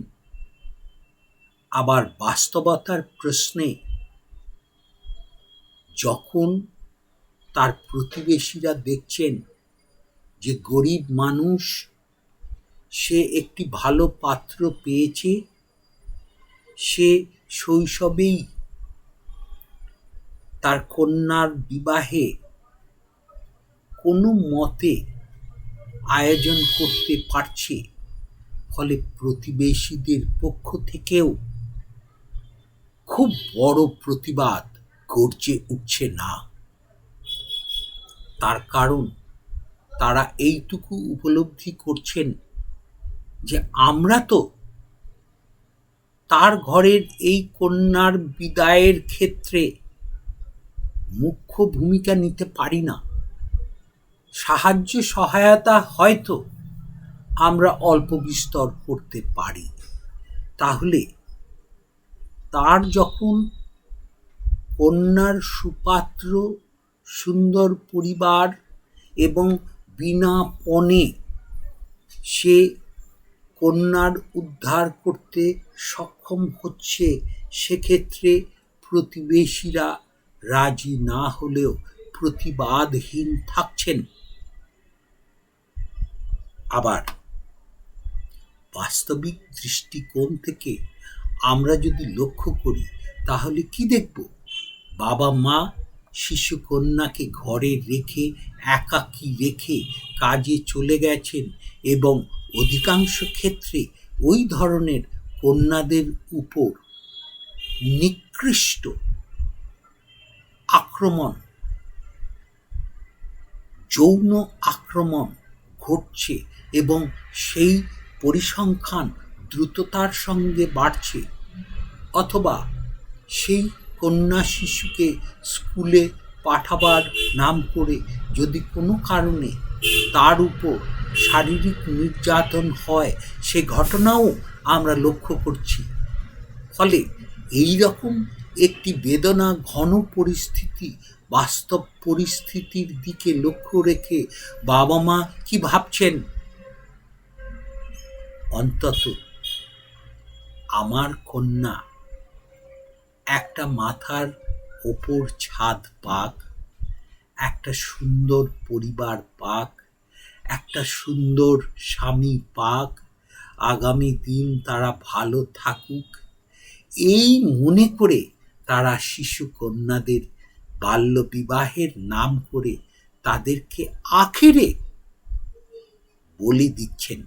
আবার বাস্তবতার প্রশ্নে যখন তার প্রতিবেশীরা দেখছেন যে গরিব মানুষ সে একটি ভালো পাত্র পেয়েছে, সে শৈশবেই তার কন্যার বিবাহে কোনো মতে আয়োজন করতে পারছে, ফলে প্রতিবেশীদের পক্ষ থেকেও খুব বড় প্রতিবাদ গর্জে উঠছে না। তার কারণ তারা এইটুকু উপলব্ধি করছেন যে আমরা তো তার ঘরের এই কন্যার বিদায়ের ক্ষেত্রে মুখ্য ভূমিকা নিতে পারি না। সাহায্য সহায়তা হয়তো আমরা অল্প বিস্তর করতে পারি। তাহলে তার যখন কন্যার সুপাত্র, সুন্দর পরিবার এবং বিনা পণে সে কন্যার উদ্ধার করতে সক্ষম হচ্ছে, সেক্ষেত্রে প্রতিবেশীরা রাজি না হলেও প্রতিবাদহীন থাকছেন। আবার বাস্তবিক দৃষ্টিকোণ থেকে আমরা যদি লক্ষ্য করি, তাহলে কি দেখব? বাবা মা শিশু কন্যাকে ঘরে রেখে, একাকী রেখে কাজে চলে গেছেন, এবং অধিকাংশ ক্ষেত্রে ওই ধরনের কন্যাদের উপর নিকৃষ্ট আক্রমণ, যৌন আক্রমণ ঘটছে, এবং সেই পরিসংখ্যান দ্রুততার সঙ্গে বাড়ছে। অথবা সেই কন্যা শিশুকে স্কুলে পাঠাবার নাম করে যদি কোনো কারণে তার উপর শারীরিক নির্যাতন হয়, সে ঘটনাও আমরা লক্ষ্য করছি। ফলে এই রকম একটি বেদনা ঘন পরিস্থিতি, বাস্তব পরিস্থিতির দিকে লক্ষ্য রেখে বাবা মা কি ভাবছেন? অন্তত আমার কন্যা একটা মাথার ওপর ছাদ পাক, একটা সুন্দর পরিবার পাক, একটা সুন্দর স্বামী পাক, আগামী দিন তারা ভালো থাকুক, এই মনে করে তারা শিশু কন্যাদের বাল্যবিবাহের নাম করে তাদেরকে আখেরে বলি দিচ্ছেন।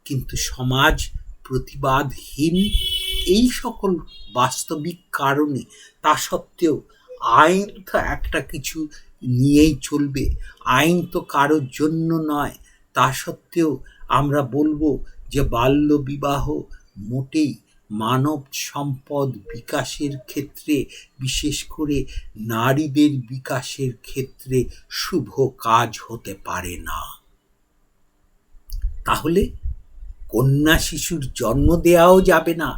কিন্তু সমাজ প্রতিবাদহীন এই সকল বাস্তবিক কারণে, তা সত্ত্বেও আইন তো একটা কিছু নিয়েই চলবে, আইন তো কারোর জন্য নয়। তা সত্ত্বেও আমরা বলবো যে বাল্যবিবাহ মোটেই মানব সম্পদ বিকাশের ক্ষেত্রে, বিশেষ করে নারীদের বিকাশের ক্ষেত্রে শুভ কাজ হতে পারে না। তাহলে কন্যা শিশুর জন্ম দেওয়াও যাবে না।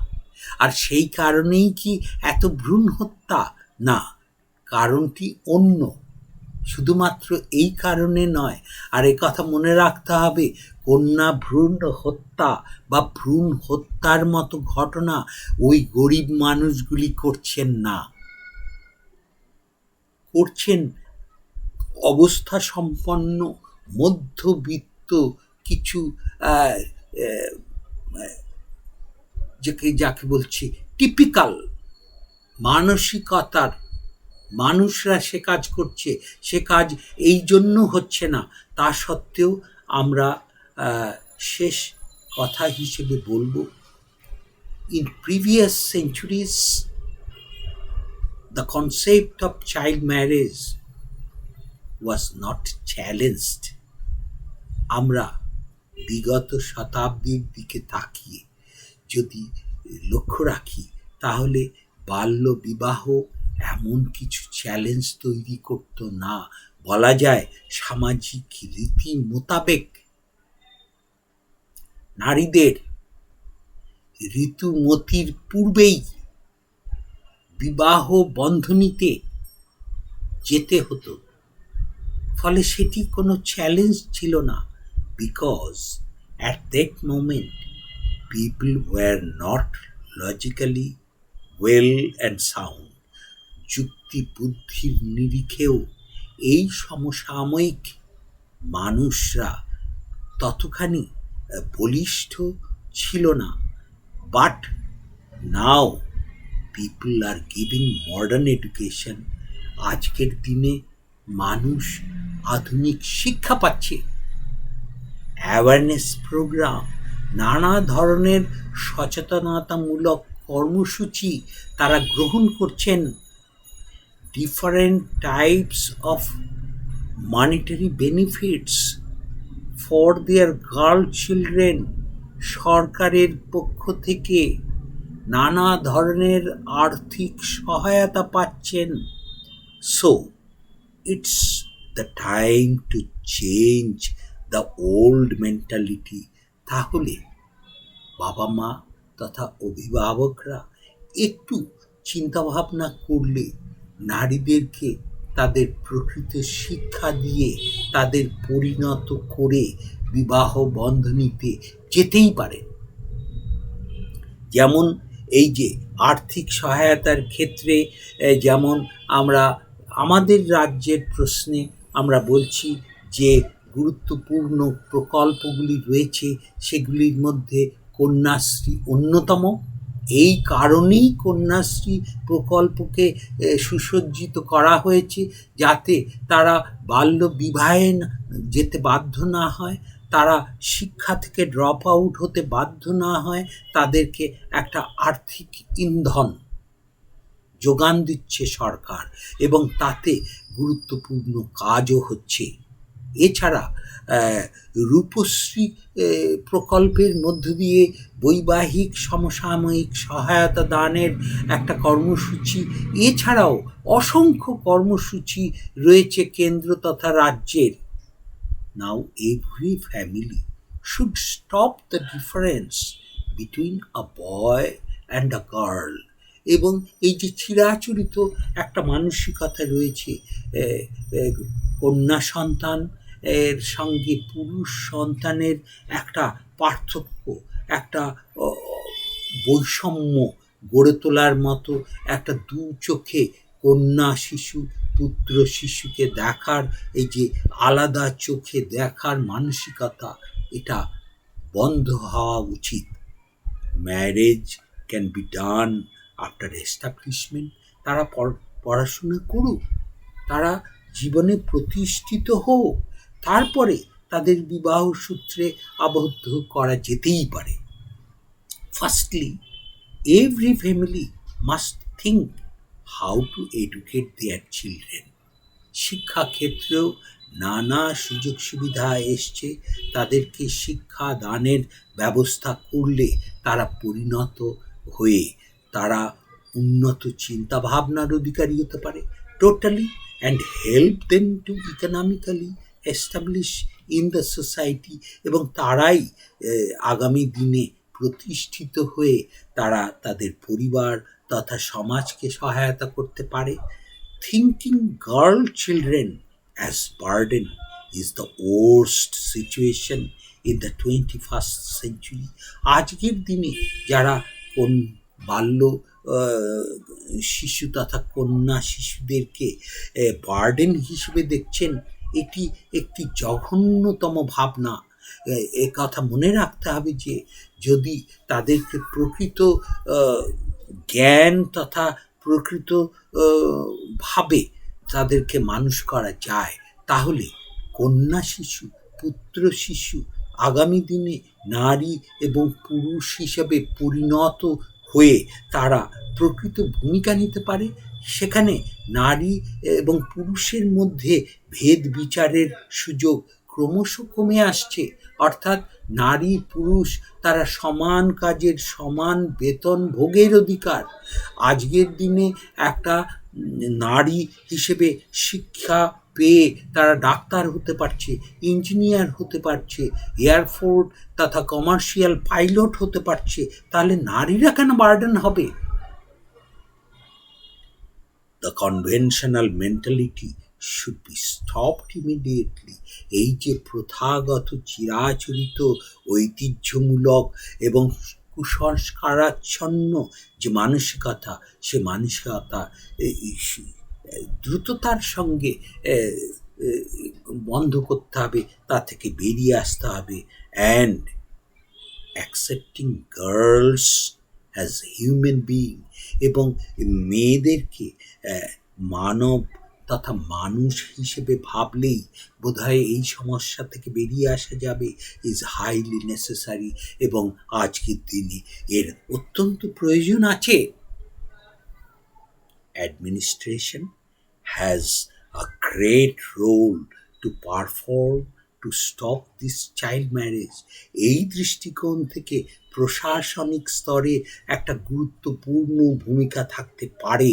আর সেই কারণেই কি এত ভ্রূণ হত্যা? না, কারণটি অন্য, শুধুমাত্র এই কারণে নয়। আর কথা মনে রাখতে হবে, কন্যা ভ্রূণ হত্যা বা ভ্রূণ হত্যার মতো ঘটনা ওই গরিব মানুষগুলি করছেন না, করছেন অবস্থা সম্পন্ন মধ্যবিত্ত কিছু যাকে বলছি টিপিক্যাল মানসিকতার মানুষরা সে কাজ করছে। সে কাজ এই জন্য হচ্ছে না। তা সত্ত্বেও আমরা শেষ কথা হিসেবে বলবো, in previous centuries the concept of child marriage was not challenged. আমরা বিগত শতাব্দীর দিকে তাকিয়ে যদি লক্ষ্য রাখি, তাহলে বাল্য বিবাহ এমন কিছু চ্যালেঞ্জ তৈরি করতো না। বলা যায় সামাজিক রীতি মোতাবেক নারীদের ঋতুমতির পূর্বেই বিবাহ বন্ধনীতে যেতে হতো। ফলে সেটি কোনো চ্যালেঞ্জ ছিল না, because at that moment people were not logically well and sound. যুক্তি বুদ্ধির নিরিখেও এই সমসাময়িক মানুষরা ততখানি বলিষ্ঠ ছিল না। But now people are giving modern education. আজকের দিনে মানুষ আধুনিক শিক্ষা পাচ্ছে, অ্যাওয়ারনেস প্রোগ্রাম, নানা ধরনের সচেতনতামূলক কর্মসূচি তারা গ্রহণ করছেন। Different types of monetary benefits for their girl children সরকারের পক্ষ থেকে নানা ধরনের আর্থিক সহায়তা পাচ্ছেন। So it's the time to change the old mentality. তাহলে বাবা মা তথা অভিভাবকরা একটু চিন্তাভাবনা করলে নারীদেরকে তাদের প্রকৃত শিক্ষা দিয়ে তাদের পরিণত করে বিবাহ বন্ধনীতে যেতেই পারে। যেমন এই যে আর্থিক সহায়তার ক্ষেত্রে যেমন আমরা আমাদের রাজ্যের প্রশ্নে আমরা বলছি যে গুরুত্বপূর্ণ প্রকল্পগুলি রয়েছে, সেগুলির মধ্যে কন্যাশ্রী অন্যতম। এই কারণেই কন্যাশ্রী প্রকল্পকে সুসজ্জিত করা হয়েছে, যাতে তারা বাল্য বিবাহে যেতে বাধ্য না হয়, তারা শিক্ষা থেকে ড্রপ আউট হতে বাধ্য না হয়, তাদেরকে একটা আর্থিক ইন্ধন যোগান দিচ্ছে সরকার, এবং তাতে গুরুত্বপূর্ণ কাজও হচ্ছে। এছাড়া রূপশ্রী প্রকল্পের মধ্য দিয়ে বৈবাহিক সমসাময়িক সহায়তা দানের একটা কর্মসূচি, এছাড়াও অসংখ্য কর্মসূচি রয়েছে কেন্দ্র তথা রাজ্যের। Now every family should stop the difference between a boy and a girl, এবং এই যে চিরাচরিত একটা মানসিকতা রয়েছে, কন্যা সন্তান এর সঙ্গে পুরুষ সন্তানের একটা পার্থক্য, একটা বৈষম্য গড়ে তোলার মতো একটা দু চোখে কন্যা শিশু পুত্র শিশুকে দেখার, এই যে আলাদা চোখে দেখার মানসিকতা, এটা বন্ধ হওয়া উচিত। Marriage can be done after establishment. তারা পড়াশোনা করুক, তারা জীবনে প্রতিষ্ঠিত হোক, তারপরে তাদের বিবাহ সূত্রে আবদ্ধ করা যেতেই পারে। Firstly, every family must think how to educate their children. শিক্ষাক্ষেত্রেও নানা সুযোগ সুবিধা এসছে, তাদেরকে শিক্ষা দানের ব্যবস্থা করলে তারা পরিণত হয়ে তারা উন্নত চিন্তাভাবনার অধিকারী হতে পারে totally, and help them to economically establish in the society, এবং তারাই আগামী দিনে প্রতিষ্ঠিত হয়ে তারা তাদের পরিবার তথা সমাজকে সহায়তা করতে পারে। Thinking girl children as burden is the worst situation in the 21st century। আজকের দিনে যারা বাল্য শিশু তথা কন্যা শিশুদেরকে বার্ডেন হিসেবে দেখছেন, এটি একটি জঘন্যতম ভাবনা। এ কথা মনে রাখতে হবে যে যদি তাদেরকে প্রকৃত জ্ঞান তথা প্রকৃত ভাবে তাদেরকে মানুষ করা যায়, তাহলে কন্যা শিশু পুত্র শিশু আগামী দিনে নারী এবং পুরুষ হিসেবে পরিণত হয়ে তারা প্রকৃত ভূমিকা নিতে পারে। সেখানে নারী এবং পুরুষের মধ্যে ভেদ বিচারের সুযোগ ক্রমশ কমে আসছে, অর্থাৎ নারী পুরুষ তারা সমান কাজের সমান বেতন ভোগের অধিকার। আজকের দিনে একটা নারী হিসেবে শিক্ষা পেয়ে তারা ডাক্তার হতে পারছে, ইঞ্জিনিয়ার হতে পারছে, এয়ারফোর্স তথা কমার্শিয়াল পাইলট হতে পারছে, তাহলে নারীরা কেন বার্ডেন হবে? The conventional mentality should be stopped immediately. এই যে প্রথাগত চিরাচরিত ঐতিহ্যমূলক এবং কুসংস্কারাচ্ছন্ন যে মানসিকতা, সে মানসিকতা দ্রুততার সঙ্গে বন্ধ করতে হবে, তা থেকে বেরিয়ে আসতে হবে। And accepting girls as human being, এবং মেয়েদেরকে মানব তথা মানুষ হিসেবে ভাবলেই বোধহয় এই সমস্যা থেকে বেরিয়ে আসা যাবে, ইজ হাইলি নেসেসারি, এবং আজকের দিনে এর অত্যন্ত প্রয়োজন আছে। Administration has a great role to perform to stop this child marriage. এই দৃষ্টিকোণ থেকে প্রশাসনিক স্তরে একটা গুরুত্বপূর্ণ ভূমিকা থাকতে পারে।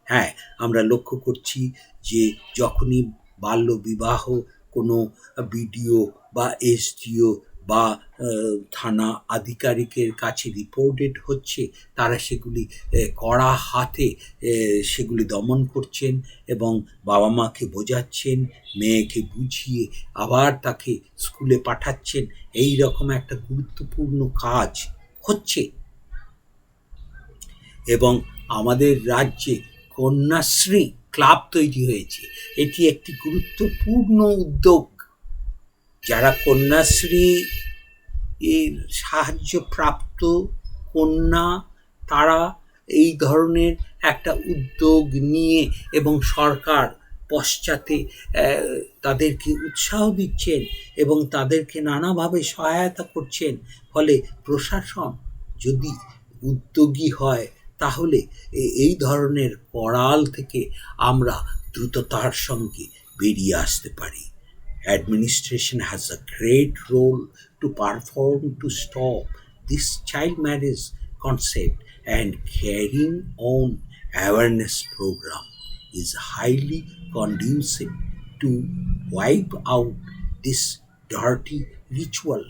হ্যাঁ, আমরা লক্ষ্য করছি যে যখনই বাল্যবিবাহ কোনো বিডিও বা এসডিও বা থানা আধিকারিকের কাছে রিপোর্টেড হচ্ছে, তারা সেগুলি কড়া হাতে সেগুলি দমন করছেন এবং বাবা মাকে বোঝাচ্ছেন, মেয়েকে বুঝিয়ে আবার তাকে স্কুলে পাঠাচ্ছেন। এই রকম একটা গুরুত্বপূর্ণ কাজ হচ্ছে। এবং আমাদের রাজ্যে কন্যাশ্রী ক্লাব তৈরি হয়েছে। এটি একটি গুরুত্বপূর্ণ উদ্যোগ। যারা কন্যাশ্রী এর সাহায্যপ্রাপ্ত কন্যা, তারা এই ধরনের একটা উদ্যোগ নিয়ে এবং সরকার পশ্চাতে তাদেরকে উৎসাহ দিচ্ছেন এবং তাদেরকে নানাভাবে সহায়তা করছেন। ফলে প্রশাসন যদি উদ্যোগী হয়, তাহলে এই ধরনের করাল থেকে আমরা দ্রুততার সঙ্গে বেরিয়ে আসতে পারি। Administration has a great role to perform to stop this child marriage concept, and carrying on awareness program is highly conducive to wipe out this dirty ritual.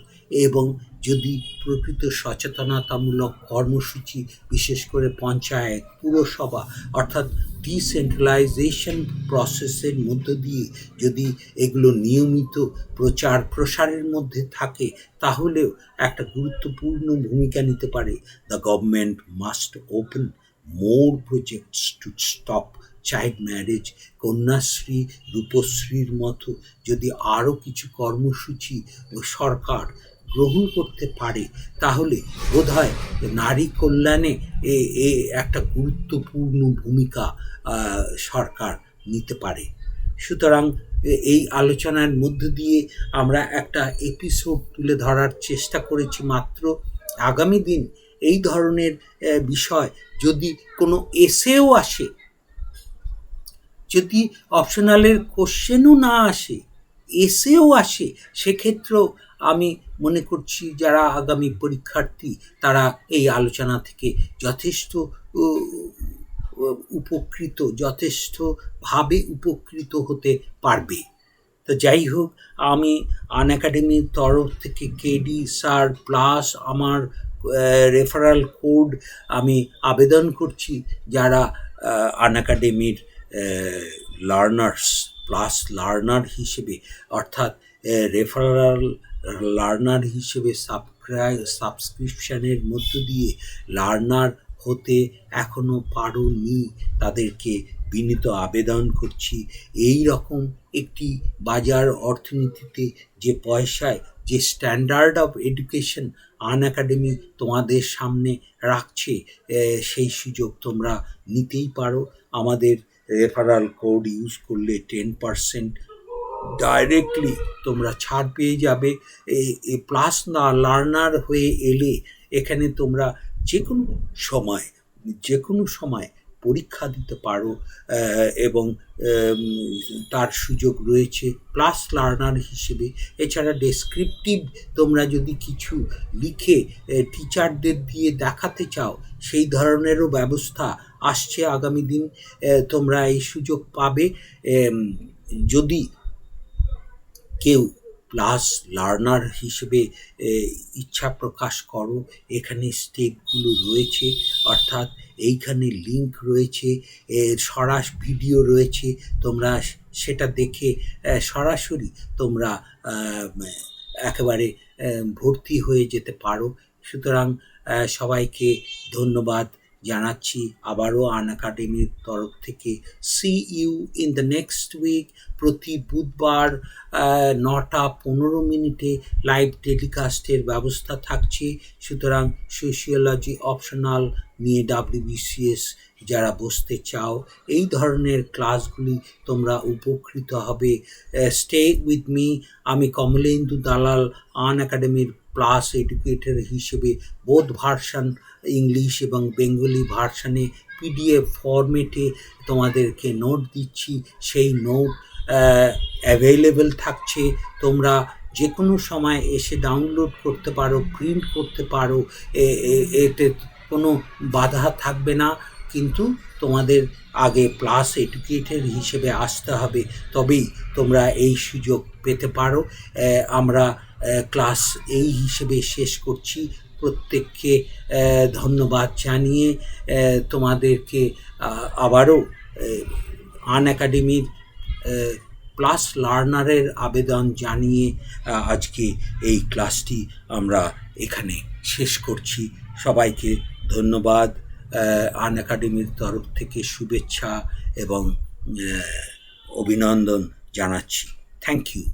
এবং যদি প্রকৃত সচেতনতামূলক কর্মসূচি, বিশেষ করে পঞ্চায়েত, পুরসভা অর্থাৎ ডিসেন্ট্রালাইজেশন প্রসেসের মধ্য দিয়ে যদি এগুলো নিয়মিত প্রচার প্রসারের মধ্যে থাকে, তাহলেও একটা গুরুত্বপূর্ণ ভূমিকা নিতে পারে। The government must open more projects to stop child marriage. Kanyashree, রূপশ্রীর মতো যদি আরও কিছু কর্মসূচি সরকার গ্রহণ করতে পারে, তাহলে বোধহয় নারী কল্যাণে একটা গুরুত্বপূর্ণ ভূমিকা সরকার নিতে পারে। সুতরাং এই আলোচনার মধ্য দিয়ে আমরা একটা এপিসোড তুলে ধরার চেষ্টা করেছি মাত্র। আগামী দিন এই ধরনের বিষয় যদি কোনো এসেও আসে, যদি অপশনালের কোশ্চেনও না আসে, এসেও আসে, সেক্ষেত্রেও আমি মনে করছি যারা আগামী পরীক্ষার্থী, তারা এই আলোচনা থেকে যথেষ্ট যথেষ্টভাবে উপকৃত হতে পারবে। তো যাই হোক, আমি আনএকাডেমির তরফ থেকে কেডি স্যার প্লাস আমার রেফারাল কোড আমি আবেদন করছি, যারা আনএকাডেমির লার্নার্স প্লাস লার্নার হিসেবে, অর্থাৎ রেফারাল লার্নার হিসেবে সাবস্ক্রিপশানের মধ্য দিয়ে লার্নার হতে এখনও পারোনি, তাদেরকে বিনীত আবেদন করছি। এই রকম একটি বাজার অর্থনীতিতে যে পয়সায় যে স্ট্যান্ডার্ড অফ এডুকেশন আনএকাডেমি তোমাদের সামনে রাখছে, সেই সুযোগ তোমরা নিতেই পারো। আমাদের রেফারাল কোড ইউজ করলে 10% ডাইরেক্টলি তোমরা ছাড় পেয়ে যাবে। প্লাস না লার্নার হয়ে এলে এখানে তোমরা যে কোনো সময় পরীক্ষা দিতে পারো এবং তার সুযোগ রয়েছে প্লাস লার্নার হিসেবে। এছাড়া ডেসক্রিপটিভ তোমরা যদি কিছু লিখে টিচারদের দিয়ে দেখাতে চাও, সেই ধরনেরও ব্যবস্থা আসছে আগামী দিন, তোমরা এই সুযোগ পাবে। যদি কেউ প্লাস লার্নার হিসেবে ইচ্ছা প্রকাশ করো, এখানে স্টেপগুলো রয়েছে, অর্থাৎ এইখানে লিঙ্ক রয়েছে, ভিডিও রয়েছে, তোমরা সেটা দেখে সরাসরি তোমরা একেবারে ভর্তি হয়ে যেতে পারো। সুতরাং সবাইকে ধন্যবাদ জানাচ্ছি আবারও আনএকাডেমির তরফ থেকে। See you in the next week. প্রতি বুধবার 9:15 লাইভ টেলিকাস্টের ব্যবস্থা থাকছে। সুতরাং সোশিওলজি অপশনাল নিয়ে WBCS যারা বসতে চাও, এই ধরনের ক্লাসগুলি তোমরা উপকৃত হবে। Stay with me. আমি কমলেন্দু দালাল আনএকাডেমির প্লাস এডুকেটর হিসেবে বোথ ভার্সান, ইংলিশ এবং বেঙ্গলি ভার্সানে PDF ফরম্যাটে তোমাদেরকে নোট দিচ্ছি। সেই নোট অ্যাভেলেবল থাকছে, তোমরা যে কোনো সময় এসে ডাউনলোড করতে পারো, প্রিন্ট করতে পারো, এতে কোনো বাধা থাকবে না। কিন্তু তোমাদের আগে প্লাস এডুকেটর হিসেবে আসতে হবে, তবেই তোমরা এই সুযোগ পেতে পারো। আমরা ক্লাস এই হিসেবে শেষ করছি। প্রত্যেককে ধন্যবাদ জানিয়ে তোমাদেরকে আবারও আনএকাডেমির প্লাস লার্নারের আবেদন জানিয়ে আজকে এই ক্লাসটি আমরা এখানে শেষ করছি। সবাইকে ধন্যবাদ, আনএকাডেমির তরফ থেকে শুভেচ্ছা এবং অভিনন্দন জানাচ্ছি। Thank you.